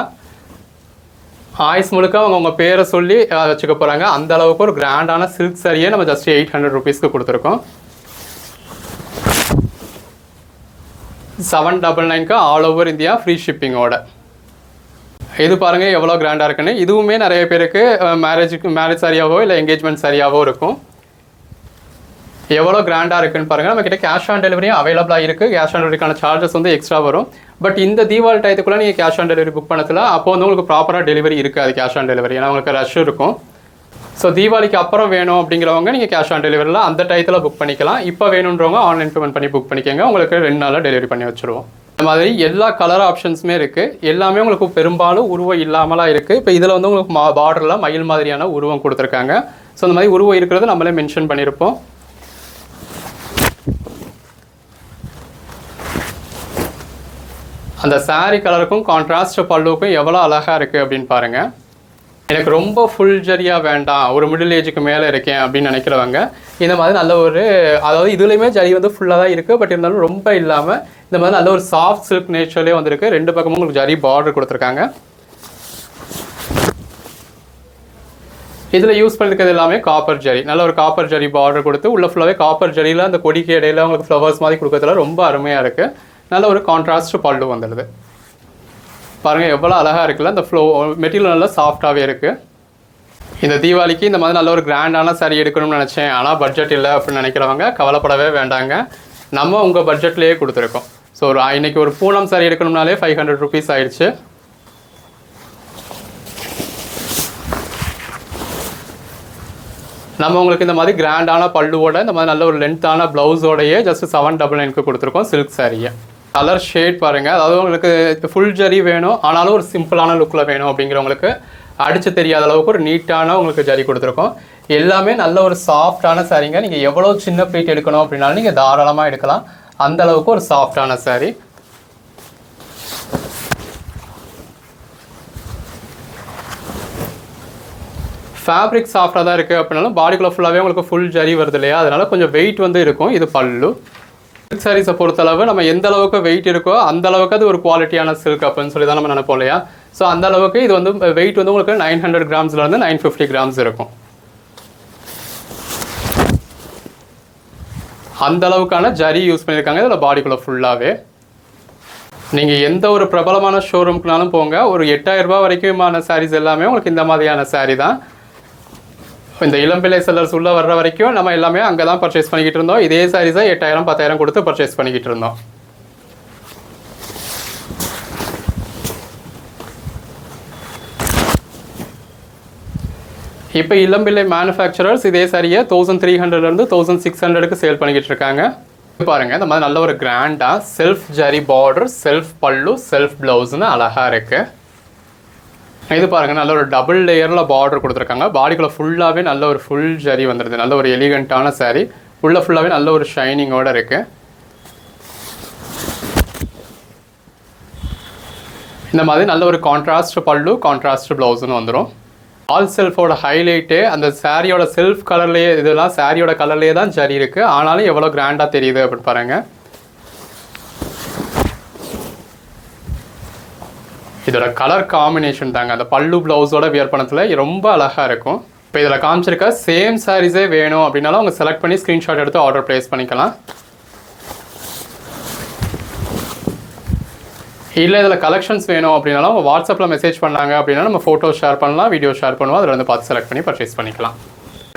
ஆயுஸ் முழுக்க அவங்க உங்கள் பேரை சொல்லி வச்சுக்க போகிறாங்க. அந்த அளவுக்கு ஒரு கிராண்டான சில்க் சாரியே நம்ம ஜஸ்ட் 800 ருபீஸ்க்கு கொடுத்துருக்கோம். 799க்கு ஆல் ஓவர் இந்தியா ஃப்ரீ ஷிப்பிங்கோட. இது பாருங்கள் எவ்வளோ கிராண்டாக இருக்குன்னு. இதுவுமே நிறைய பேருக்கு மேரேஜ் சாரியாவோ இல்லை என்கேஜ்மெண்ட் சாரியாவோ இருக்கும். எவ்வளோ கிராண்டாக இருக்குன்னு பாருங்கள். நம்மக்கிட்ட கேஷ் ஆன் டெலிவரியும் அவைலபிளாக இருக்குது. கேஷ் ஆன் டெலிவரிக்கான சார்ஜஸ் எக்ஸ்ட்ரா வரும். பட் இந்த தீபாவளி டயத்துக்குள்ளே நீங்கள் கேஷ் ஆன் டெலிவரி புக் பண்ணதில் அப்போ உங்களுக்கு ப்ராப்பராக டெலிவரி இருக்காது கேஷ் ஆன் டெலிவரி. ஏன்னா உங்களுக்கு ரஷ் இருக்கும். ஸோ தீபாவளிக்கு அப்புறம் வேணும் அப்படிங்கிறவங்க நீங்கள் கேஷ் ஆன் டெலிவரியில் அந்த டயத்தில் புக் பண்ணிக்கலாம். இப்போ வேணுன்றவங்க ஆன்லைன் பேமெண்ட் பண்ணி புக் பண்ணிக்கோங்க. உங்களுக்கு 2 நாளில் டெலிவரி பண்ணி வச்சுருவோம். இந்த மாதிரி எல்லா கலர் ஆப்ஷன்ஸுமே இருக்குது. எல்லாமே உங்களுக்கு பெரும்பாலும் உருவம் இல்லாமலாம் இருக்குது. இப்போ இதில் உங்களுக்கு பார்டரில் மயில் மாதிரியான உருவம் கொடுத்துருக்காங்க. ஸோ இந்த மாதிரி உருவம் இருக்கிறது நம்மளே மென்ஷன் பண்ணியிருப்போம். அந்த சாரீ கலருக்கும் கான்ட்ராஸ்ட் பல்லுவுக்கும் எவ்வளோ அழகாக இருக்குது அப்படின்னு பாருங்கள். எனக்கு ரொம்ப ஃபுல் ஜரியாக வேண்டாம், ஒரு மிடில் ஏஜுக்கு மேலே இருக்கேன் அப்படின்னு நினைக்கிறவங்க இந்த மாதிரி நல்ல ஒரு, அதாவது இதுலேயுமே ஜரி ஃபுல்லாக தான் இருக்குது. பட் இருந்தாலும் ரொம்ப இல்லாமல் இந்த மாதிரி நல்ல ஒரு சாஃப்ட் சில்க் நேச்சர்லேயே வந்திருக்கு. 2 பக்கமும் உங்களுக்கு ஜரி பார்டர் கொடுத்துருக்காங்க. இதில் யூஸ் பண்ணியிருக்கிறது எல்லாமே காப்பர் ஜரி. நல்ல ஒரு காப்பர் ஜரி பார்டர் கொடுத்து உள்ள ஃபுல்லாகவே காப்பர் ஜரியில் அந்த கொடிக்கு இடையில உங்களுக்கு ஃப்ளவர்ஸ் மாதிரி கொடுக்கறதுல ரொம்ப அருமையாக இருக்குது. நல்ல ஒரு கான்ட்ராஸ்ட் பல்லு வந்துடுது. பாருங்கள் எவ்வளோ அழகாக இருக்குல்ல. அந்த மெட்டீரியல் நல்லா சாஃப்டாகவே இருக்குது. இந்த தீபாவளிக்கு இந்த மாதிரி நல்ல ஒரு கிராண்டான சாரீ எடுக்கணும்னு நினச்சேன், ஆனால் பட்ஜெட் இல்லை அப்படின்னு நினைக்கிறவங்க கவலைப்படவே வேண்டாங்க. நம்ம உங்கள் பட்ஜெட்லேயே கொடுத்துருக்கோம். ஸோ இன்றைக்கி ஒரு பூனம் சாரீ எடுக்கணும்னாலே 500 ருபீஸ் ஆயிடுச்சு. நம்ம உங்களுக்கு இந்த மாதிரி கிராண்டான பல்லுவோட இந்த மாதிரி நல்ல ஒரு லென்த்தான ப்ளவுஸோடையே ஜஸ்ட் 799க்கு கொடுத்துருக்கோம் சில்க் சாரியை. கலர் ஷேட் பாருங்கள். அதாவது உங்களுக்கு ஃபுல் ஜரி வேணும் ஆனாலும் ஒரு சிம்பிளான லுக்கில் வேணும் அப்படிங்கிறவங்களுக்கு அடித்து தெரியாத அளவுக்கு ஒரு நீட்டான உங்களுக்கு ஜரி கொடுத்துருக்கோம். எல்லாமே நல்ல ஒரு சாஃப்டான சாரீங்க. நீங்கள் எவ்வளோ சின்ன ப்ளீட் எடுக்கணும் அப்படின்னாலும் நீங்கள் தாராளமாக எடுக்கலாம். அந்த அளவுக்கு ஒரு சாஃப்டான சாரீ. ஃபேப்ரிக் சாஃப்டாக தான் இருக்குது அப்படின்னாலும் பாடிக்குள்ளே ஃபுல்லாகவே உங்களுக்கு ஃபுல் ஜரி வருது இல்லையா, அதனால் கொஞ்சம் வெயிட் இருக்கும். இது பல்லு. சில்க் சாரீஸை பொறுத்தளவு நம்ம எந்த அளவுக்கு வெயிட் இருக்கோ அந்த அளவுக்கு அது ஒரு குவாலிட்டியான சில்க் அப்படின்னு சொல்லி தான் நம்ம நினைப்போம் இல்லையா. ஸோ அந்த அளவுக்கு இது வெயிட் உங்களுக்கு 900 கிராம்ஸ்லேருந்து 950 கிராம்ஸ் இருக்கும். அந்த அளவுக்கான ஜரி யூஸ் பண்ணியிருக்காங்க இதில் பாடிக்குள்ளே ஃபுல்லாகவே. நீங்கள் எந்த ஒரு பிரபலமான ஷோரூம்க்குனாலும் போங்க, ஒரு 8000 ரூபாய் வரைக்குமான சாரீஸ் எல்லாமே உங்களுக்கு இந்த மாதிரியான சாரீ தான். இந்த இளம்பிள்ளை செல்லர்ஸ் உள்ளே வர்ற வரைக்கும் நம்ம எல்லாமே அங்கே தான் பர்ச்சேஸ் பண்ணிக்கிட்டு இருந்தோம். இதே சாரீஸை 8000 10,000 கொடுத்து பர்ச்சேஸ் பண்ணிக்கிட்டு இருந்தோம். இப்போ இளம்பிள்ளை மேனுஃபேக்சரர்ஸ் இதே சாரியை 1300லேருந்து 1600க்கு சேல் பண்ணிக்கிட்டு இருக்காங்க. பாருங்கள் இந்த மாதிரி நல்ல ஒரு கிராண்டாக செல்ஃப் ஜரி பார்டர், செல்ஃப் பல்லு, செல்ஃப் ப்ளவுஸ்னு அழகாக இருக்குது. இது பாருங்கள், நல்ல ஒரு டபுள் லேயரில் பார்டர் கொடுத்துருக்காங்க. பாடிக்குள்ளே ஃபுல்லாகவே நல்ல ஒரு ஃபுல் ஜரி வந்துடுது. நல்ல ஒரு எலிகண்ட்டான சாரீ. உள்ளே ஃபுல்லாகவே நல்ல ஒரு ஷைனிங்கோடு இருக்குது. இந்த மாதிரி நல்ல ஒரு கான்ட்ராஸ்ட் பல்லு, கான்ட்ராஸ்ட் ப்ளவுஸ்னு வந்துடும். ஆல் செல்ஃபோட ஹைலைட்டே அந்த சாரியோட செல்ஃப் கலர்லேயே, இதெல்லாம் சாரியோட கலர்லேயே தான் ஜரி இருக்குது. ஆனாலும் எவ்வளோ கிராண்டாக தெரியுது அப்படின்னு பாருங்கள். இதோட கலர் காம்பினேஷன் தாங்க அந்த பல்லு ப்ளவுஸோட வியர் பண்ணத்தில் ரொம்ப அழகாக இருக்கும். இப்போ இதில் காமிச்சிருக்க சேம் சாரீஸே வேணும் அப்படின்னாலும் அவங்க செலக்ட் பண்ணி ஸ்க்ரீன்ஷாட் எடுத்து ஆர்டர் ப்ளேஸ் பண்ணிக்கலாம். இல்லை இதில் கலெக்ஷன்ஸ் வேணும் அப்படின்னாலும் அவங்க வாட்ஸ்அப்பில் மெசேஜ் பண்ணாங்க அப்படின்னா நம்ம ஃபோட்டோ ஷேர் பண்ணலாம், வீடியோ ஷேர் பண்ணுவோம். அதில் வந்து பார்த்து செலக்ட் பண்ணி பர்ச்சேஸ் பண்ணிக்கலாம்.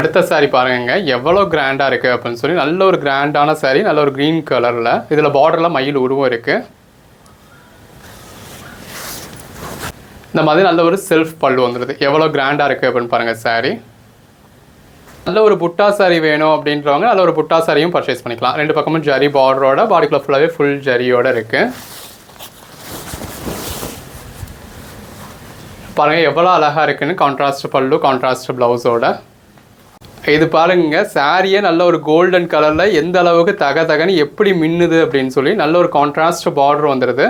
அடுத்த சாரீ பாருங்க, எவ்வளோ கிராண்டாக இருக்குது அப்படின்னு சொல்லி. நல்ல ஒரு கிராண்டான சாரீ, நல்ல ஒரு க்ரீன் கலரில். இதில் பார்டரில் மயில் உருவம் இருக்குது. இந்த மாதிரி நல்ல ஒரு செல்ஃப் பல்லு வந்துடுது. எவ்வளோ கிராண்டாக இருக்குது அப்படின்னு பாருங்கள் சாரீ. நல்ல ஒரு புட்டா சாரீ வேணும் அப்படின்றவங்க நல்ல ஒரு புட்டா சாரியும் பர்ச்சேஸ் பண்ணிக்கலாம். ரெண்டு பக்கமும் ஜரி பார்டரோட, பாடிக்குள்ள ஃபுல்லாகவே ஃபுல் ஜரியோட இருக்குது. பாருங்கள் எவ்வளோ அழகாக இருக்குன்னு. கான்ட்ராஸ்ட் பல்லு, கான்ட்ராஸ்ட் ப்ளவுஸோட. இது பாருங்க, சாரியே நல்ல ஒரு கோல்டன் கலரில் எந்த அளவுக்கு தகன்னு எப்படி மின்னுது அப்படின்னு சொல்லி நல்ல ஒரு கான்ட்ராஸ்ட் பார்டர் வந்துடுது.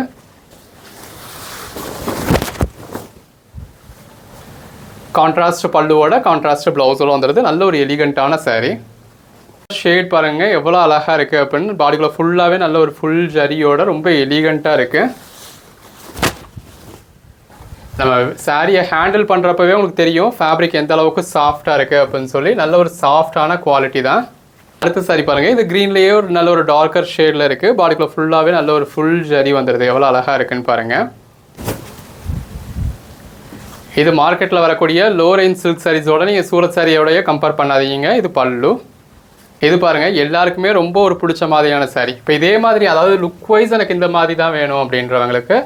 கான்ட்ராஸ்ட் பல்லுவோட கான்ட்ராஸ்ட் ப்ளவுஸோட வந்துடுது. நல்ல ஒரு எலிகண்ட்டான சாரீ. ஷேட் பாருங்கள் எவ்வளோ அழகாக இருக்குது அப்படின்னு. பாடிக்குள்ளே ஃபுல்லாகவே நல்ல ஒரு ஃபுல் ஜரியோட ரொம்ப எலிகண்ட்டாக இருக்குது. நம்ம சாரியை ஹேண்டில் பண்ணுறப்பவே உங்களுக்கு தெரியும் ஃபேப்ரிக் எந்த அளவுக்கு சாஃப்டாக இருக்குது அப்படின்னு சொல்லி. நல்ல ஒரு சாஃப்டான குவாலிட்டி தான். அடுத்த சாரி பாருங்கள், இது க்ரீன்லேயே ஒரு நல்ல ஒரு டார்க்கர் ஷேடில் இருக்குது. பாடிக்குள்ளே ஃபுல்லாகவே நல்ல ஒரு ஃபுல் ஜரி வந்துடுது. எவ்வளோ அழகாக இருக்குன்னு பாருங்கள். இது மார்க்கெட்டில் வரக்கூடிய லோ ரேஞ்ச் சில்க் சாரீஸோட நீங்கள் சூரத் சாரியோடய கம்பேர் பண்ணாதீங்க. இது பல்லு. இது பாருங்கள் எல்லாருக்குமே ரொம்ப ஒரு பிடிச்ச மாதிரியான சாரீ. இப்போ இதே மாதிரி அதாவது லுக் வைஸ் எனக்கு இந்த மாதிரி தான் வேணும் அப்படின்றவங்களுக்கு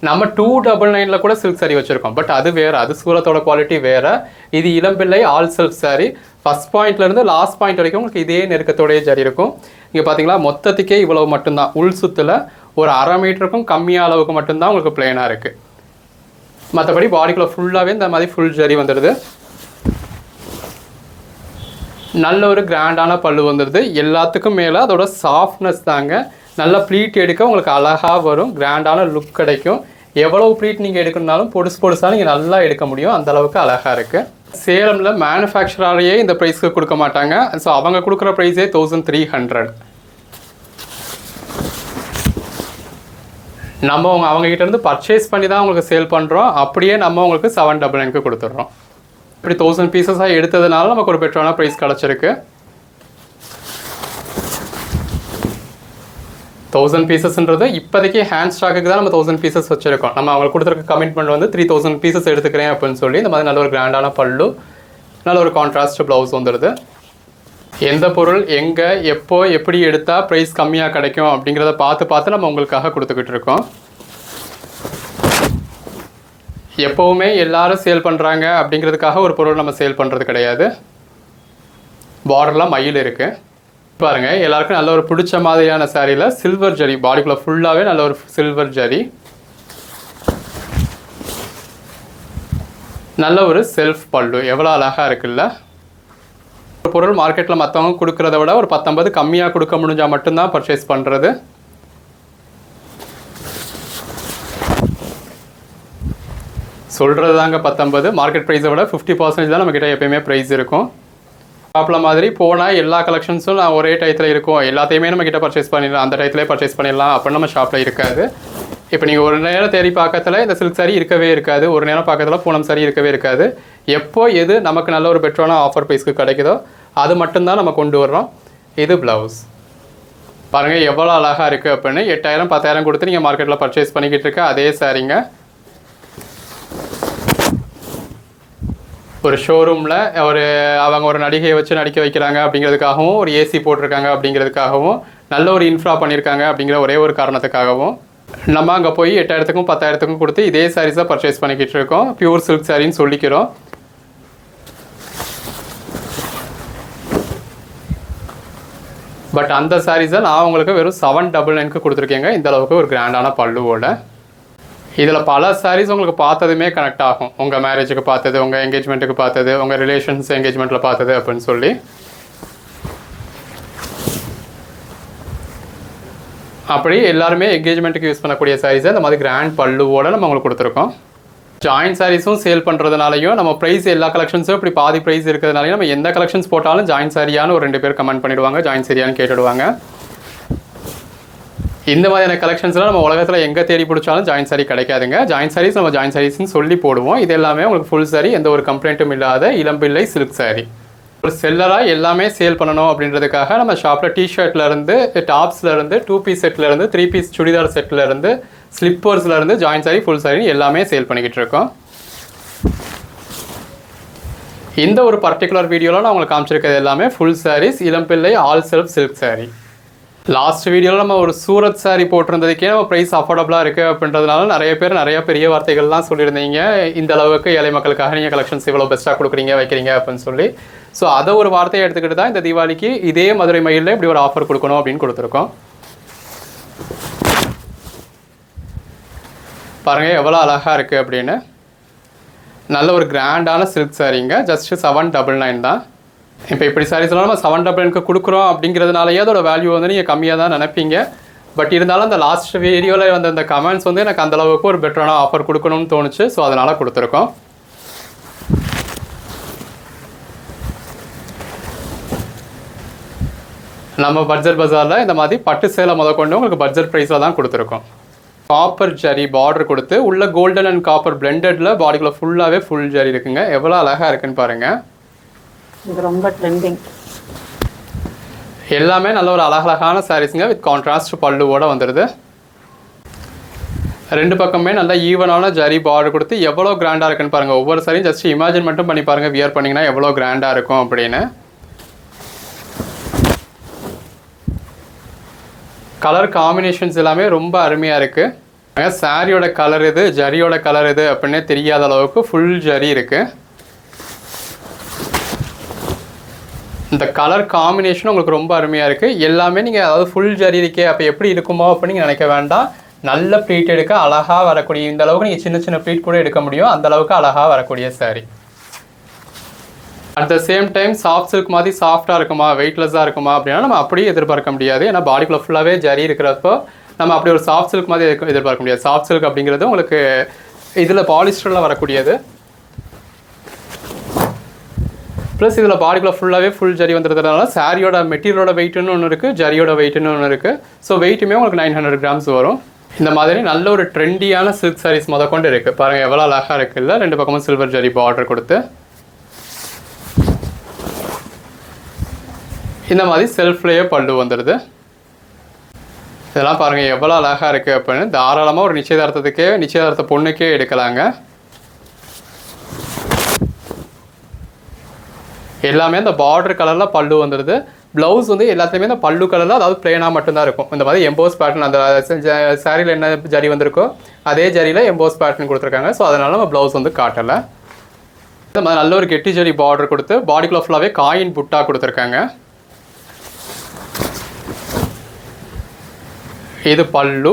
நம்ம 299 கூட சில்க் சாரீ வச்சுருக்கோம். பட் அது வேறு, அது சூரத்தோட குவாலிட்டி வேறு. இது Elampillai all self sari. First பாயிண்ட்லேருந்து லாஸ்ட் பாயிண்ட் வரைக்கும் உங்களுக்கு இதே நெருக்கத்தோடைய ஜரி இருக்கும். இங்கே பார்த்தீங்களா மொத்தத்துக்கே இவ்வளவு மட்டும்தான். உள் சுத்தில் ஒரு 1/2 மீட்டருக்கும் கம்மியாக அளவுக்கு மட்டும்தான் உங்களுக்கு பிளெயினாக இருக்குது. மற்றபடி பாடிக்குள்ளே ஃபுல்லாகவே இந்த மாதிரி ஃபுல் ஜரி வந்துடுது. நல்ல ஒரு கிராண்டான பல்லு வந்துடுது. எல்லாத்துக்கும் மேலே அதோட சாஃப்ட்னஸ் தாங்க. நல்ல ப்ளீட் எடுக்க உங்களுக்கு அழகாக வரும். கிராண்டான லுக் கிடைக்கும். எவ்வளவு ப்ளீட் நீங்கள் எடுக்கணுனாலும் பொடுசாக நீங்கள் நல்லா எடுக்க முடியும். அந்தளவுக்கு அழகாக இருக்குது. சேலமில் மேனுஃபேக்சராலேயே இந்த ப்ரைஸ்க்கு கொடுக்க மாட்டாங்க. ஸோ அவங்க கொடுக்குற ப்ரைஸே 1300. நம்ம அவங்ககிட்டேருந்து பர்ச்சேஸ் பண்ணி தான் உங்களுக்கு சேல் பண்ணுறோம். அப்படியே நம்ம உங்களுக்கு 799க்கு கொடுத்துட்றோம். இப்படி 1000 பீசஸாக எடுத்ததுனால நமக்கு ஒரு பெட்டரான ப்ரைஸ் கிடச்சிருக்கு. 1000 பீசஸ்ன்றது இப்போதைக்கு ஹேண்ட் ஸ்டாக்குக்கு தான் நம்ம 1000 பீசஸ் வச்சுருக்கோம். நம்ம அவங்களுக்கு கொடுத்துருக்க கமிட்மெண்ட் வந்து 3000 பீசஸ் எடுத்துக்கிறேன் அப்படின்னு சொல்லி. இந்த மாதிரி நல்ல ஒரு கிராண்டான பல்லு, நல்ல ஒரு கான்ட்ராஸ்ட் ப்ளவுஸ் வந்துடுது. எந்த பொருள் எங்கே எப்போ எப்படி எடுத்தால் ப்ரைஸ் கம்மியாக கிடைக்கும் அப்படிங்கிறத பார்த்து நம்ம உங்களுக்காக கொடுத்துக்கிட்டு இருக்கோம். எப்போவுமே எல்லாரும் சேல் பண்ணுறாங்க அப்படிங்கிறதுக்காக ஒரு பொருள் நம்ம சேல் பண்ணுறது கிடையாது. பார்டர்லாம் மயில் இருக்குது பாருங்கள். எல்லாருக்கும் நல்ல ஒரு பிடிச்ச மாதிரியான சாரியில் சில்வர் ஜரி, பாடிக்குள்ளே ஃபுல்லாகவே நல்ல ஒரு சில்வர் ஜரி. நல்ல ஒரு செல்ஃப் பல்லு. எவ்வளோ அழகாக இருக்குல்ல. ஒரு பொருள் மார்க்கெட்டில் மற்றவங்க கொடுக்குறத விட ஒரு 10-50 கம்மியாக கொடுக்க முடிஞ்சால் மட்டும்தான் பர்ச்சேஸ் பண்ணுறது. சொல்கிறது தாங்க 10-50. மார்க்கெட் ப்ரைஸை விட 50% தான் நம்மக்கிட்ட எப்போயுமே ப்ரைஸ் இருக்கும். ஷாப்பில் மாதிரி போனால் எல்லா கலெக்ஷன்ஸும் நான் ஒரே டயத்தில் இருக்கும், எல்லாத்தையுமே நம்மக்கிட்ட பர்ச்சேஸ் பண்ணிடலாம், அந்த டயத்துலேயே பர்ச்சேஸ் பண்ணிடலாம் அப்படின்னு நம்ம ஷாப்பில் இருக்காது. இப்போ நீங்கள் ஒரு நேரம் தேடி பார்க்கறதுல இந்த சில்க் சாரீ இருக்கவே இருக்காது, ஒரு நேரம் பார்க்கறதுல பூனம் சாரீ இருக்கவே இருக்காது. எப்போ எது நமக்கு நல்ல ஒரு பெட்டரான ஆஃபர் ப்ரைஸ்க்கு கிடைக்குதோ அது மட்டும்தான் நம்ம கொண்டு வர்றோம். இது ப்ளவுஸ் பாருங்கள் எவ்வளோ அழகாக இருக்குது அப்படின்னு. 8000-10000 கொடுத்து நீங்கள் மார்க்கெட்டில் பர்ச்சேஸ் பண்ணிக்கிட்டு இருக்க அதே சாரீங்க ஒரு ஷோரூமில் அவங்க ஒரு நடிகையை வச்சு நடிக்க வைக்கிறாங்க அப்படிங்கிறதுக்காகவும், ஒரு ஏசி போட்டிருக்காங்க அப்படிங்கிறதுக்காகவும், நல்ல ஒரு இன்ஃப்ரா பண்ணியிருக்காங்க அப்படிங்கிற ஒரே ஒரு காரணத்துக்காகவும் நம்ம அங்கே போய் 8000க்கும் 10000க்கும் கொடுத்து இதே சாரீஸாக பர்ச்சேஸ் பண்ணிக்கிட்டு இருக்கோம். பியூர் சில்க் சாரின்னு சொல்லிக்கிறோம். பட் அந்த சாரீஸை நான் உங்களுக்கு வெறும் 799க்கு கொடுத்துருக்கேங்க. இந்த அளவுக்கு ஒரு கிராண்டான பல்லுவோட. இதில் பல சாரீஸ் உங்களுக்கு பார்த்ததுமே கனெக்ட் ஆகும். உங்கள் மேரேஜுக்கு பார்த்தது, உங்கள் என்கேஜ்மெண்ட்டுக்கு பார்த்தது, உங்கள் ரிலேஷன்ஸ் என்கேஜ்மெண்ட்டில் பார்த்தது அப்படின்னு சொல்லி. அப்படி எல்லாருமே என்கேஜ்மெண்ட்டுக்கு யூஸ் பண்ணக்கூடிய சாரீஸை இந்த மாதிரி கிராண்ட் பல்லுவோடு நம்ம உங்களுக்கு கொடுத்துருக்கோம். ஜாயின்ட் சாரீஸும் சேல் பண்ணுறதுனாலையும் நம்ம ப்ரைஸ் எல்லா கலெக்ஷன்ஸும் இப்படி பாதி ப்ரைஸ் இருக்கிறதுனாலையும் நம்ம எந்த கலெக்ஷன்ஸ் போட்டாலும் ஜாயின்ட் சாரியான்னு ஒரு 2 பேர் கமெண்ட் பண்ணிவிடுவாங்க, ஜாயின்ட் சாரியான்னு கேட்டுடுவாங்க. இந்த மாதிரியான கலெக்ஷன்ஸ்லாம் நம்ம உலகத்தில் எங்கே தேடி பிடிச்சாலும் ஜாயின்ட் சாரி கிடைக்காதுங்க. ஜாயின்ட் சாரீஸ் நம்ம ஜாயின்ட் சாரீஸ்ன்னு சொல்லி போடுவோம். இது எல்லாமே உங்களுக்கு ஃபுல் சாரி, எந்த ஒரு கம்ப்ளைண்ட்டும் இல்லாத இளம்பிள்ளை சில்க் சாரி. ஒரு செல்லராக எல்லாமே சேல் பண்ணணும் அப்படின்றதுக்காக நம்ம ஷாப்பில் டிஷர்ட்லேருந்து, டாப்ஸ்லேருந்து, 2 பீஸ் செட்லேருந்து, 3 பீஸ் சுடிதார் செட்லேருந்து, ஸ்லிப்பர்ஸ்லேருந்து ஜாயின்ட் சாரி, ஃபுல் சாரி எல்லாமே சேல் பண்ணிக்கிட்டு இருக்கோம். இந்த ஒரு பர்டிகுலர் வீடியோவில் நான் உங்களுக்கு காமிச்சிருக்கிறது எல்லாமே full saris, Elampillai all self silk sari. Last வீடியோவில் நம்ம ஒரு சூரத் சாரி போட்டிருந்ததுக்கே நம்ம ப்ரைஸ் அஃபோர்டபுளாக இருக்குது அப்படின்றதுனால நிறைய பேர் நிறைய பெரிய வார்த்தைகள்லாம் சொல்லியிருந்தீங்க. இந்த அளவுக்கு ஏழை மக்களுக்காக நீங்கள் கலெக்ஷன்ஸ் இவ்வளோ பெஸ்ட்டாக கொடுக்குறீங்க வைக்கிறீங்க அப்படின்னு சொல்லி. ஸோ அதை ஒரு வார்த்தையை எடுத்துக்கிட்டு தான் இந்த தீபாவளிக்கு இதே மதுரை மயிலில் இப்படி ஒரு ஆஃபர் கொடுக்கணும் அப்படின்னு கொடுத்துருக்கோம். பாருங்கள் எவ்வளோ அழகாக இருக்குது அப்படின்னு. நல்ல ஒரு கிராண்டான சில்க் சாரீங்க. ஜஸ்ட்டு 799 தான். இப்போ இப்படி சாரீஸ்லாம் நம்ம 799க்கு கொடுக்குறோம் அப்படிங்கிறதுனாலேயே அதோட வேல்யூ வந்து நீங்கள் கம்மியாக தான் நினைப்பீங்க. பட் இருந்தாலும் அந்த லாஸ்ட் வீடியோவில் வந்து அந்த கமெண்ட்ஸ் வந்து எனக்கு அந்தளவுக்கு ஒரு பெட்டரான ஆஃபர் கொடுக்கணும்னு தோணுச்சு. ஸோ அதனால் கொடுத்துருக்கோம். நம்ம பட்ஜெட் பஜாரில் இந்த மாதிரி பட்டு சேலை கொண்டு உங்களுக்கு பட்ஜெட் ப்ரைஸில் தான் கொடுத்துருக்கோம். காப்பர் ஜரி பார்டர் கொடுத்து உள்ள கோல்டன் அண்ட் காப்பர் பிளெண்டடில் பாடிக்குள்ளே ஃபுல்லாகவே ஃபுல் ஜரி இருக்குங்க. எவ்வளோ அழகாக இருக்குன்னு பாருங்கள். இது ரொம்ப ட்ரெண்டிங். எல்லாமே நல்ல ஒரு அழகழகான சாரீஸுங்க. வித் கான்ட்ராஸ்ட் பல்லுவோட வந்துடுது. 2 பக்கமே நல்லா ஈவனான ஜரி பார்டர் கொடுத்து எவ்வளோ கிராண்டாக இருக்குன்னு பாருங்கள். ஒவ்வொரு சாரியும் ஜஸ்ட் இமேஜின் மட்டும் பண்ணி பாருங்கள், வியர் பண்ணிங்கன்னா எவ்வளோ கிராண்டாக இருக்கும் அப்படின்னு. கலர் காம்பினேஷன்ஸ் எல்லாமே ரொம்ப அருமையாக இருக்குது. சாரியோட கலர் இது, ஜரியோட கலர் இது அப்படின்னே தெரியாத அளவுக்கு ஃபுல் ஜரி இருக்குது. இந்த கலர் காம்பினேஷன் உங்களுக்கு ரொம்ப அருமையாக இருக்குது. எல்லாமே நீங்கள் அதாவது ஃபுல் ஜரி இருக்கே அப்போ எப்படி இருக்குமோ அப்படின்னு நீங்கள் நினைக்க வேண்டாம். நல்ல ப்ளீட் எடுக்க அழகாக வரக்கூடிய, இந்த அளவுக்கு நீங்கள் சின்ன சின்ன ப்ளீட் கூட எடுக்க முடியும், அந்த அளவுக்கு அழகாக வரக்கூடிய sorry. At the same time soft silk மாதிரி சாஃப்டாக இருக்குமா, வெயிட்லெஸ்ஸாக இருக்குமா அப்படின்னா நம்ம அப்படியே எதிர்பார்க்க முடியாது. ஏன்னா பாடிக்குள்ளே ஃபுல்லாகவே ஜரி இருக்கிறப்போ நம்ம அப்படி ஒரு சாஃப்ட் சில்க் மாதிரி எதிர்பார்க்க முடியாது. சாஃப்ட் சில்க் அப்படிங்கிறது உங்களுக்கு இதில் பாலிஸ்டரில் வரக்கூடியது. ப்ளஸ் இதில் பாடிக்குள்ளே ஃபுல்லாகவே ஃபுல் ஜரி வந்துடுறதுனால சாரியோட மெட்டீரியலோட வெயிட்டுன்னு ஒன்று இருக்குது, ஜரியோட வெயிட்டுன்னு ஒன்று இருக்குது. ஸோ வெயிட்டுமே உங்களுக்கு 900 கிராம்ஸ் வரும். இந்த மாதிரி நல்ல ஒரு ட்ரெண்டியான சில்க் சாரீஸ் கொண்டு இருக்குது. பாருங்கள் எவ்வளோ அழகாக இருக்குல்ல. 2 பக்கமும் சில்வர் ஜரி பார்டர் கொடுத்து இந்த மாதிரி செல்ஃப்லேயே பல்லு வந்துடுது. இதெல்லாம் பாருங்கள் எவ்வளோ அழகாக இருக்குது அப்படின்னு. தாராளமாக ஒரு நிச்சயதார்த்த பொண்ணுக்கே எடுக்கலாங்க. எல்லாமே இந்த பார்டர் கலரில் பல்லு வந்துடுது. ப்ளவுஸ் வந்து எல்லாத்துலேயுமே இந்த பல்லு கலரில், அதாவது பிளேனாக மட்டும்தான் இருக்கும். இந்த மாதிரி எம்போஸ் பேட்டர்ன் அந்த சாரியில் என்ன ஜரி வந்திருக்கோ அதே ஜரியில் எம்போஸ் பேட்டர்ன் கொடுத்துருக்காங்க. ஸோ அதனால் நம்ம ப்ளவுஸ் வந்து காட்டலை. இந்த மாதிரி நல்ல ஒரு கெட்டி ஜரி பார்டர் கொடுத்து பாடிக்குள்ளே ஃபுல்லாகவே காயின் புட்டா கொடுத்துருக்காங்க. இது பல்லு.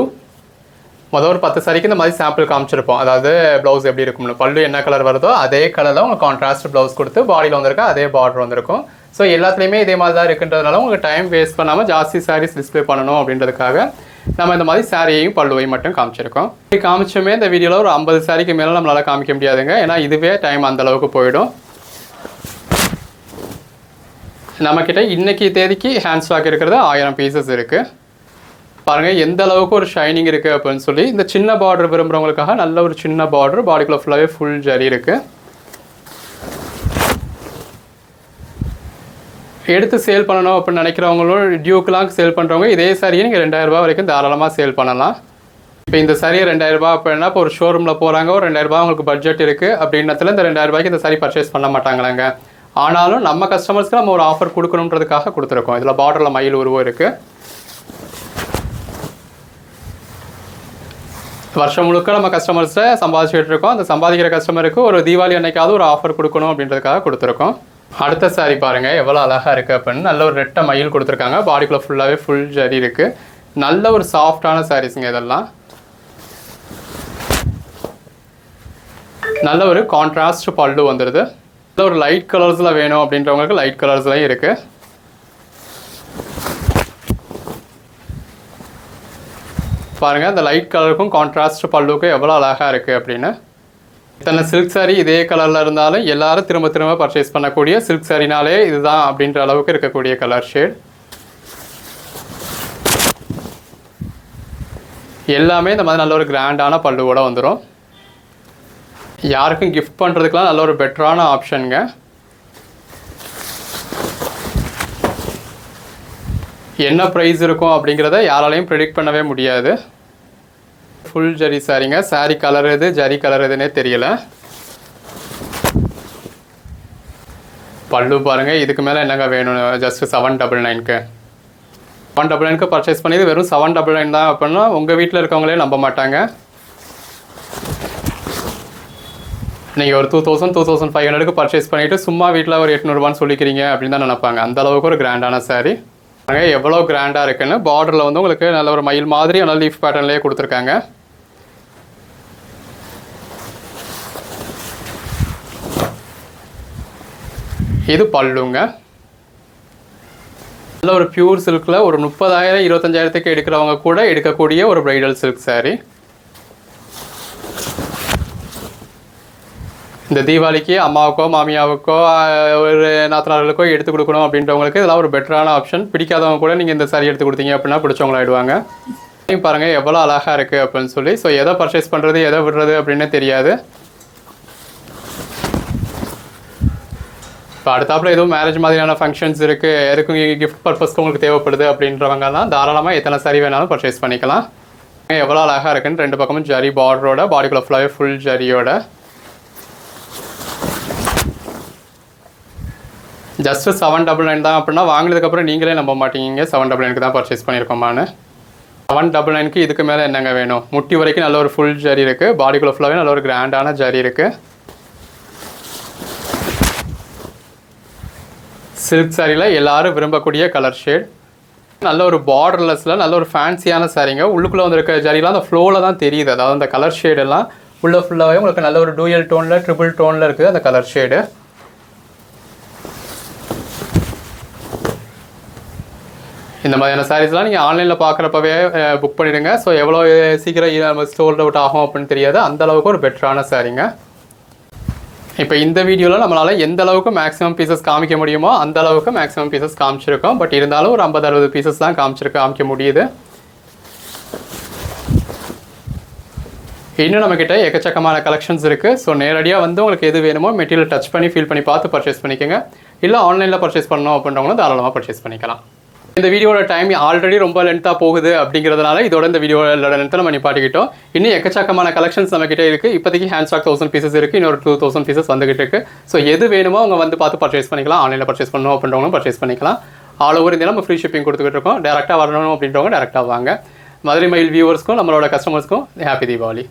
ஒரு 10 சாரிக்கு இந்த மாதிரி சாம்பிள் காமிச்சிருப்போம். அதாவது ப்ளவுஸ் எப்படி இருக்கும்னு. பல்லு என்ன கலர் வருதோ அதே கலரில் உங்களுக்கு கான்ட்ராஸ்ட் ப்ளவுஸ் கொடுத்து பாடியில் வந்திருக்கா அதே பார்டர் வந்திருக்கும். ஸோ எல்லாத்துலேயுமே இதே மாதிரி தான் இருக்குன்றதுனால உங்களுக்கு டைம் வேஸ்ட் பண்ணாமல் ஜாஸ்தி சாரீஸ் டிஸ்பிளே பண்ணணும் அப்படின்றதுக்காக நம்ம இந்த மாதிரி சாரியையும் பல்லுவையும் மட்டும் காமிச்சிருக்கோம். இப்படி காமிச்சுமே இந்த வீடியோவில் ஒரு 50 சாரிக்கு மேலே நம்மளால் காமிக்க முடியாதுங்க. ஏன்னா இதுவே டைம் அந்தளவுக்கு போயிடும். நம்மக்கிட்ட இன்றைக்கி தேதிக்கு ஹேண்ட் ஸ்டாக் இருக்கிறது 1000 பீசஸ் இருக்குது. பாருங்கள் எந்த அளவுக்கு ஒரு ஷைனிங் இருக்குது அப்படின்னு சொல்லி. இந்த சின்ன பார்டர் விரும்புகிறவங்களுக்காக நல்ல ஒரு சின்ன பார்டர், பாடிக்குள்ளே ஃபுல்லாகவே ஃபுல் ஜரி இருக்குது. எடுத்து சேல் பண்ணணும் அப்படின்னு நினைக்கிறவங்களும் டியூக்கெலாம் சேல் பண்ணுறவங்க இதே சாரியை நீங்கள் 2000 ரூபா வரைக்கும் தாராளமாக சேல் பண்ணலாம். இப்போ இந்த சாரியை 2000 ரூபா அப்படின்னா இப்போ ஒரு ஷோரூமில் போகிறாங்க, ஒரு 2000 ரூபா உங்களுக்கு பட்ஜெட் இருக்குது அப்படின்றதுல இந்த 2000 ரூபாய்க்கு இந்த சாரி பர்ச்சேஸ் பண்ண மாட்டாங்களாங்க. ஆனாலும் நம்ம கஸ்டமர்ஸ்க்கு நம்ம ஒரு ஆஃபர் கொடுக்கணுன்றதுக்காக கொடுத்துருக்கோம். இதில் பார்டரில் மயில் உருவம் இருக்குது. வருஷம் முழுக்க நம்ம கஸ்டமர்ஸை சம்பாதிச்சுட்டு இருக்கோம். அந்த சம்பாதிக்கிற கஸ்டமருக்கு ஒரு தீபாவளி அன்னைக்காவது ஒரு ஆஃபர் கொடுக்கணும் அப்படின்றதுக்காக கொடுத்துருக்கோம். அடுத்த சாரி பாருங்கள் எவ்வளோ அழகாக இருக்குது அப்படின்னு. நல்ல ஒரு ரெட்டை மயில் கொடுத்துருக்காங்க. பாடிக்குள்ளே ஃபுல்லாகவே ஃபுல் ஜரி இருக்குது. நல்ல ஒரு சாஃப்டான சாரீஸுங்க இதெல்லாம். நல்ல ஒரு கான்ட்ராஸ்ட் பல்லு வந்துடுது. நல்ல ஒரு லைட் கலர்ஸில் வேணும் அப்படின்றவங்களுக்கு லைட் கலர்ஸ்லையும் இருக்குது. பாருங்கள் இந்த லைட் கலருக்கும் கான்ட்ராஸ்ட் பல்லுக்கும் எவ்வளோ அழகாக இருக்குது அப்படின்னு. இத்தனை சில்க் சாரீ இதே கலரில் இருந்தாலும் எல்லாரும் திரும்ப திரும்ப பர்ச்சேஸ் பண்ணக்கூடிய சில்க் சாரினாலே இதுதான் அப்படின்ற அளவுக்கு இருக்கக்கூடிய கலர் ஷேட். எல்லாமே இந்த மாதிரி நல்ல ஒரு கிராண்டான பல்லுவோட வந்துடும். யாருக்கும் கிஃப்ட் பண்ணுறதுக்கெலாம் நல்ல ஒரு பெட்டரான ஆப்ஷனுங்க. என்ன ப்ரைஸ் இருக்கும் அப்படிங்கிறத யாராலையும் ப்ரெடிக்ட் பண்ணவே முடியாது. ஃபுல் ஜரி சாரிங்க. சாரி கலர் எது ஜரி கலர் எதுன்னே தெரியல. பல்லு பாருங்கள். இதுக்கு மேலே என்னங்க வேணும்? ஜஸ்ட் 799க்கு 799க்கு பர்ச்சேஸ் பண்ணி வெறும் 799 தான் அப்படின்னா உங்கள் வீட்டில் இருக்கவங்களே நம்ப மாட்டாங்க. நீங்கள் ஒரு 2500க்கு பர்ச்சேஸ் பண்ணிவிட்டு சும்மா வீட்டில் ஒரு 800 சொல்லிக்கிறீங்க அப்படின்னு தான் நினைப்பாங்க. அந்தளவுக்கு ஒரு கிராண்டான சாரீ. எவ்வளோ கிராண்டாக இருக்குன்னு. பார்டரில் வந்து உங்களுக்கு நல்ல ஒரு மயில் மாதிரி நல்ல லீஃப் பேட்டர்ன்லேயே கொடுத்துருக்காங்க. இது பல்லுங்க. நல்ல ஒரு பியூர் சில்கில் ஒரு 30,000 25,000க்கு எடுக்கிறவங்க கூட எடுக்கக்கூடிய ஒரு பிரைடல் சில்க் சாரீ. இந்த தீபாவளிக்கு அம்மாவுக்கோ மாமியாவுக்கோ ஒரு நாத்தனார்களுக்கோ எடுத்து கொடுக்கணும் அப்படின்றவங்களுக்கு இதெல்லாம் ஒரு பெட்டரான ஆப்ஷன். பிடிக்காதவங்க கூட நீங்கள் இந்த சாரீ எடுத்து கொடுத்தீங்க அப்படின்னா பிடிச்சவங்களாயிடுவாங்க. பாருங்கள் எவ்வளோ அழகாக இருக்குது அப்படின்னு சொல்லி. ஸோ எதை பர்ச்சேஸ் பண்ணுறது எதை விடுறது அப்படின்னு தெரியாது. இப்போ அடுத்தாப்புல எதுவும் மேரேஜ் மாதிரியான ஃபங்க்ஷன்ஸ் இருக்குது, எதுக்கும் கிஃப்ட் பர்பஸ்க்கு உங்களுக்கு தேவைப்படுது அப்படின்றவங்க தான் தாராளமாக எத்தனை சாரீ வேணாலும் பர்ச்சேஸ் பண்ணிக்கலாம். எவ்வளோ அழகாக இருக்குன்னு. 2 பக்கமும் ஜரி பார்டரோட, பாடிக்குள்ள ஃபுல்லாகவே ஃபுல் ஜரியோட. ஜஸ்ட்டு 799 தான் அப்படின்னா வாங்கினதுக்கப்புறம் நீங்களே நம்ப மாட்டீங்க 799க்கு தான் பர்ச்சேஸ் பண்ணியிருக்கோமான்னு. 799க்கு இதுக்கு மேலே என்னங்க வேணும்? முட்டி வரைக்கும் நல்ல ஒரு ஃபுல் ஜரி இருக்குது. பாடிக்குள்ள ஃபுல்லாகவே நல்ல ஒரு கிராண்டான ஜரி இருக்குது. சில்க் சாரியில் எல்லாரும் விரும்பக்கூடிய கலர் ஷேட். நல்ல ஒரு பார்டர்லெஸில் நல்ல ஒரு ஃபேன்சியான சாரீங்க. உள்ளுக்குள்ளே வந்துருக்க ஜரிலாம் அந்த ஃப்ளோவில் தான் தெரியுது. அதாவது அந்த கலர் ஷேடெல்லாம் உள்ளே ஃபுல்லாகவே உங்களுக்கு நல்ல ஒரு டூயல் டோனில் ட்ரிபிள் டோனில் இருக்குது அந்த கலர் ஷேடு. இந்த மாதிரியான சாரீஸ்லாம் நீங்கள் ஆன்லைனில் பார்க்குறப்பவே புக் பண்ணிவிடுங்க. ஸோ எவ்வளோ சீக்கிரம் ஸ்டோர் அவுட் ஆகும் அப்படின்னு தெரியாது. அந்தளவுக்கு ஒரு பெட்டரான சாரீங்க. இப்போ இந்த வீடியோவில் நம்மளால் எந்த அளவுக்கு மேக்ஸிமம் பீசஸ் காமிக்க முடியுமோ அந்த அளவுக்கு மேக்ஸிமம் பீசஸ் காமிச்சிருக்கோம். பட் இருந்தாலும் ஒரு 50-60 பீசஸ் தான் காமிக்க முடியுது. இன்னும் நம்மக்கிட்ட எக்கச்சக்கமான கலெக்ஷன்ஸ் இருக்குது. ஸோ நேரடியாக வந்து உங்களுக்கு எது வேணுமோ மெட்டீரியல் டச் பண்ணி ஃபீல் பண்ணி பார்த்து பர்ச்சேஸ் பண்ணிக்கோங்க. இல்லை ஆன்லைனில் பர்ச்சேஸ் பண்ணணும் அப்படின்றவங்களும் தாராளமாக பர்ச்சேஸ் பண்ணிக்கலாம். இந்த வீடியோட டைம் ஆல்ரெடி ரொம்ப லென்த்தாக போகுது அப்படிங்கிறதுனால இதோட இந்த வீடியோட லென்த்தை நம்ம நிப்பாட்டிக்கிட்டோம். இன்னும் எக்கச்சக்கமான கலெக்ஷன்ஸ் நம்மக்கிட்ட இருக்குது. இப்போதைக்கு ஹேண்ட் ஸ்டாக் 1000 பீசஸ் இருக்குது. இன்னொரு 2000 பீசஸ் வந்துகிட்டு இருக்குது. ஸோ எது வேணுமோ அவங்க வந்து பார்த்து பர்ச்சேஸ் பண்ணிக்கலாம். ஆன்லைனில் பர்ச்சேஸ் பண்ணணும் அப்படின்றவங்களும் பர்ச்சேஸ் பண்ணிக்கலாம். ஆல் ஓவர் இந்தியா நம்ம ஃப்ரீ ஷிப்பிங் கொடுத்துக்கிட்டு இருக்கோம். டேரெக்டாக வரணும் அப்படின்றவங்க டேரெக்டாக வாங்க. மதுரை மயில் வியூவர்ஸ்க்கும் நம்மளோட கஸ்டமர்ஸ்க்கும் ஹாப்பி தீபாவளி.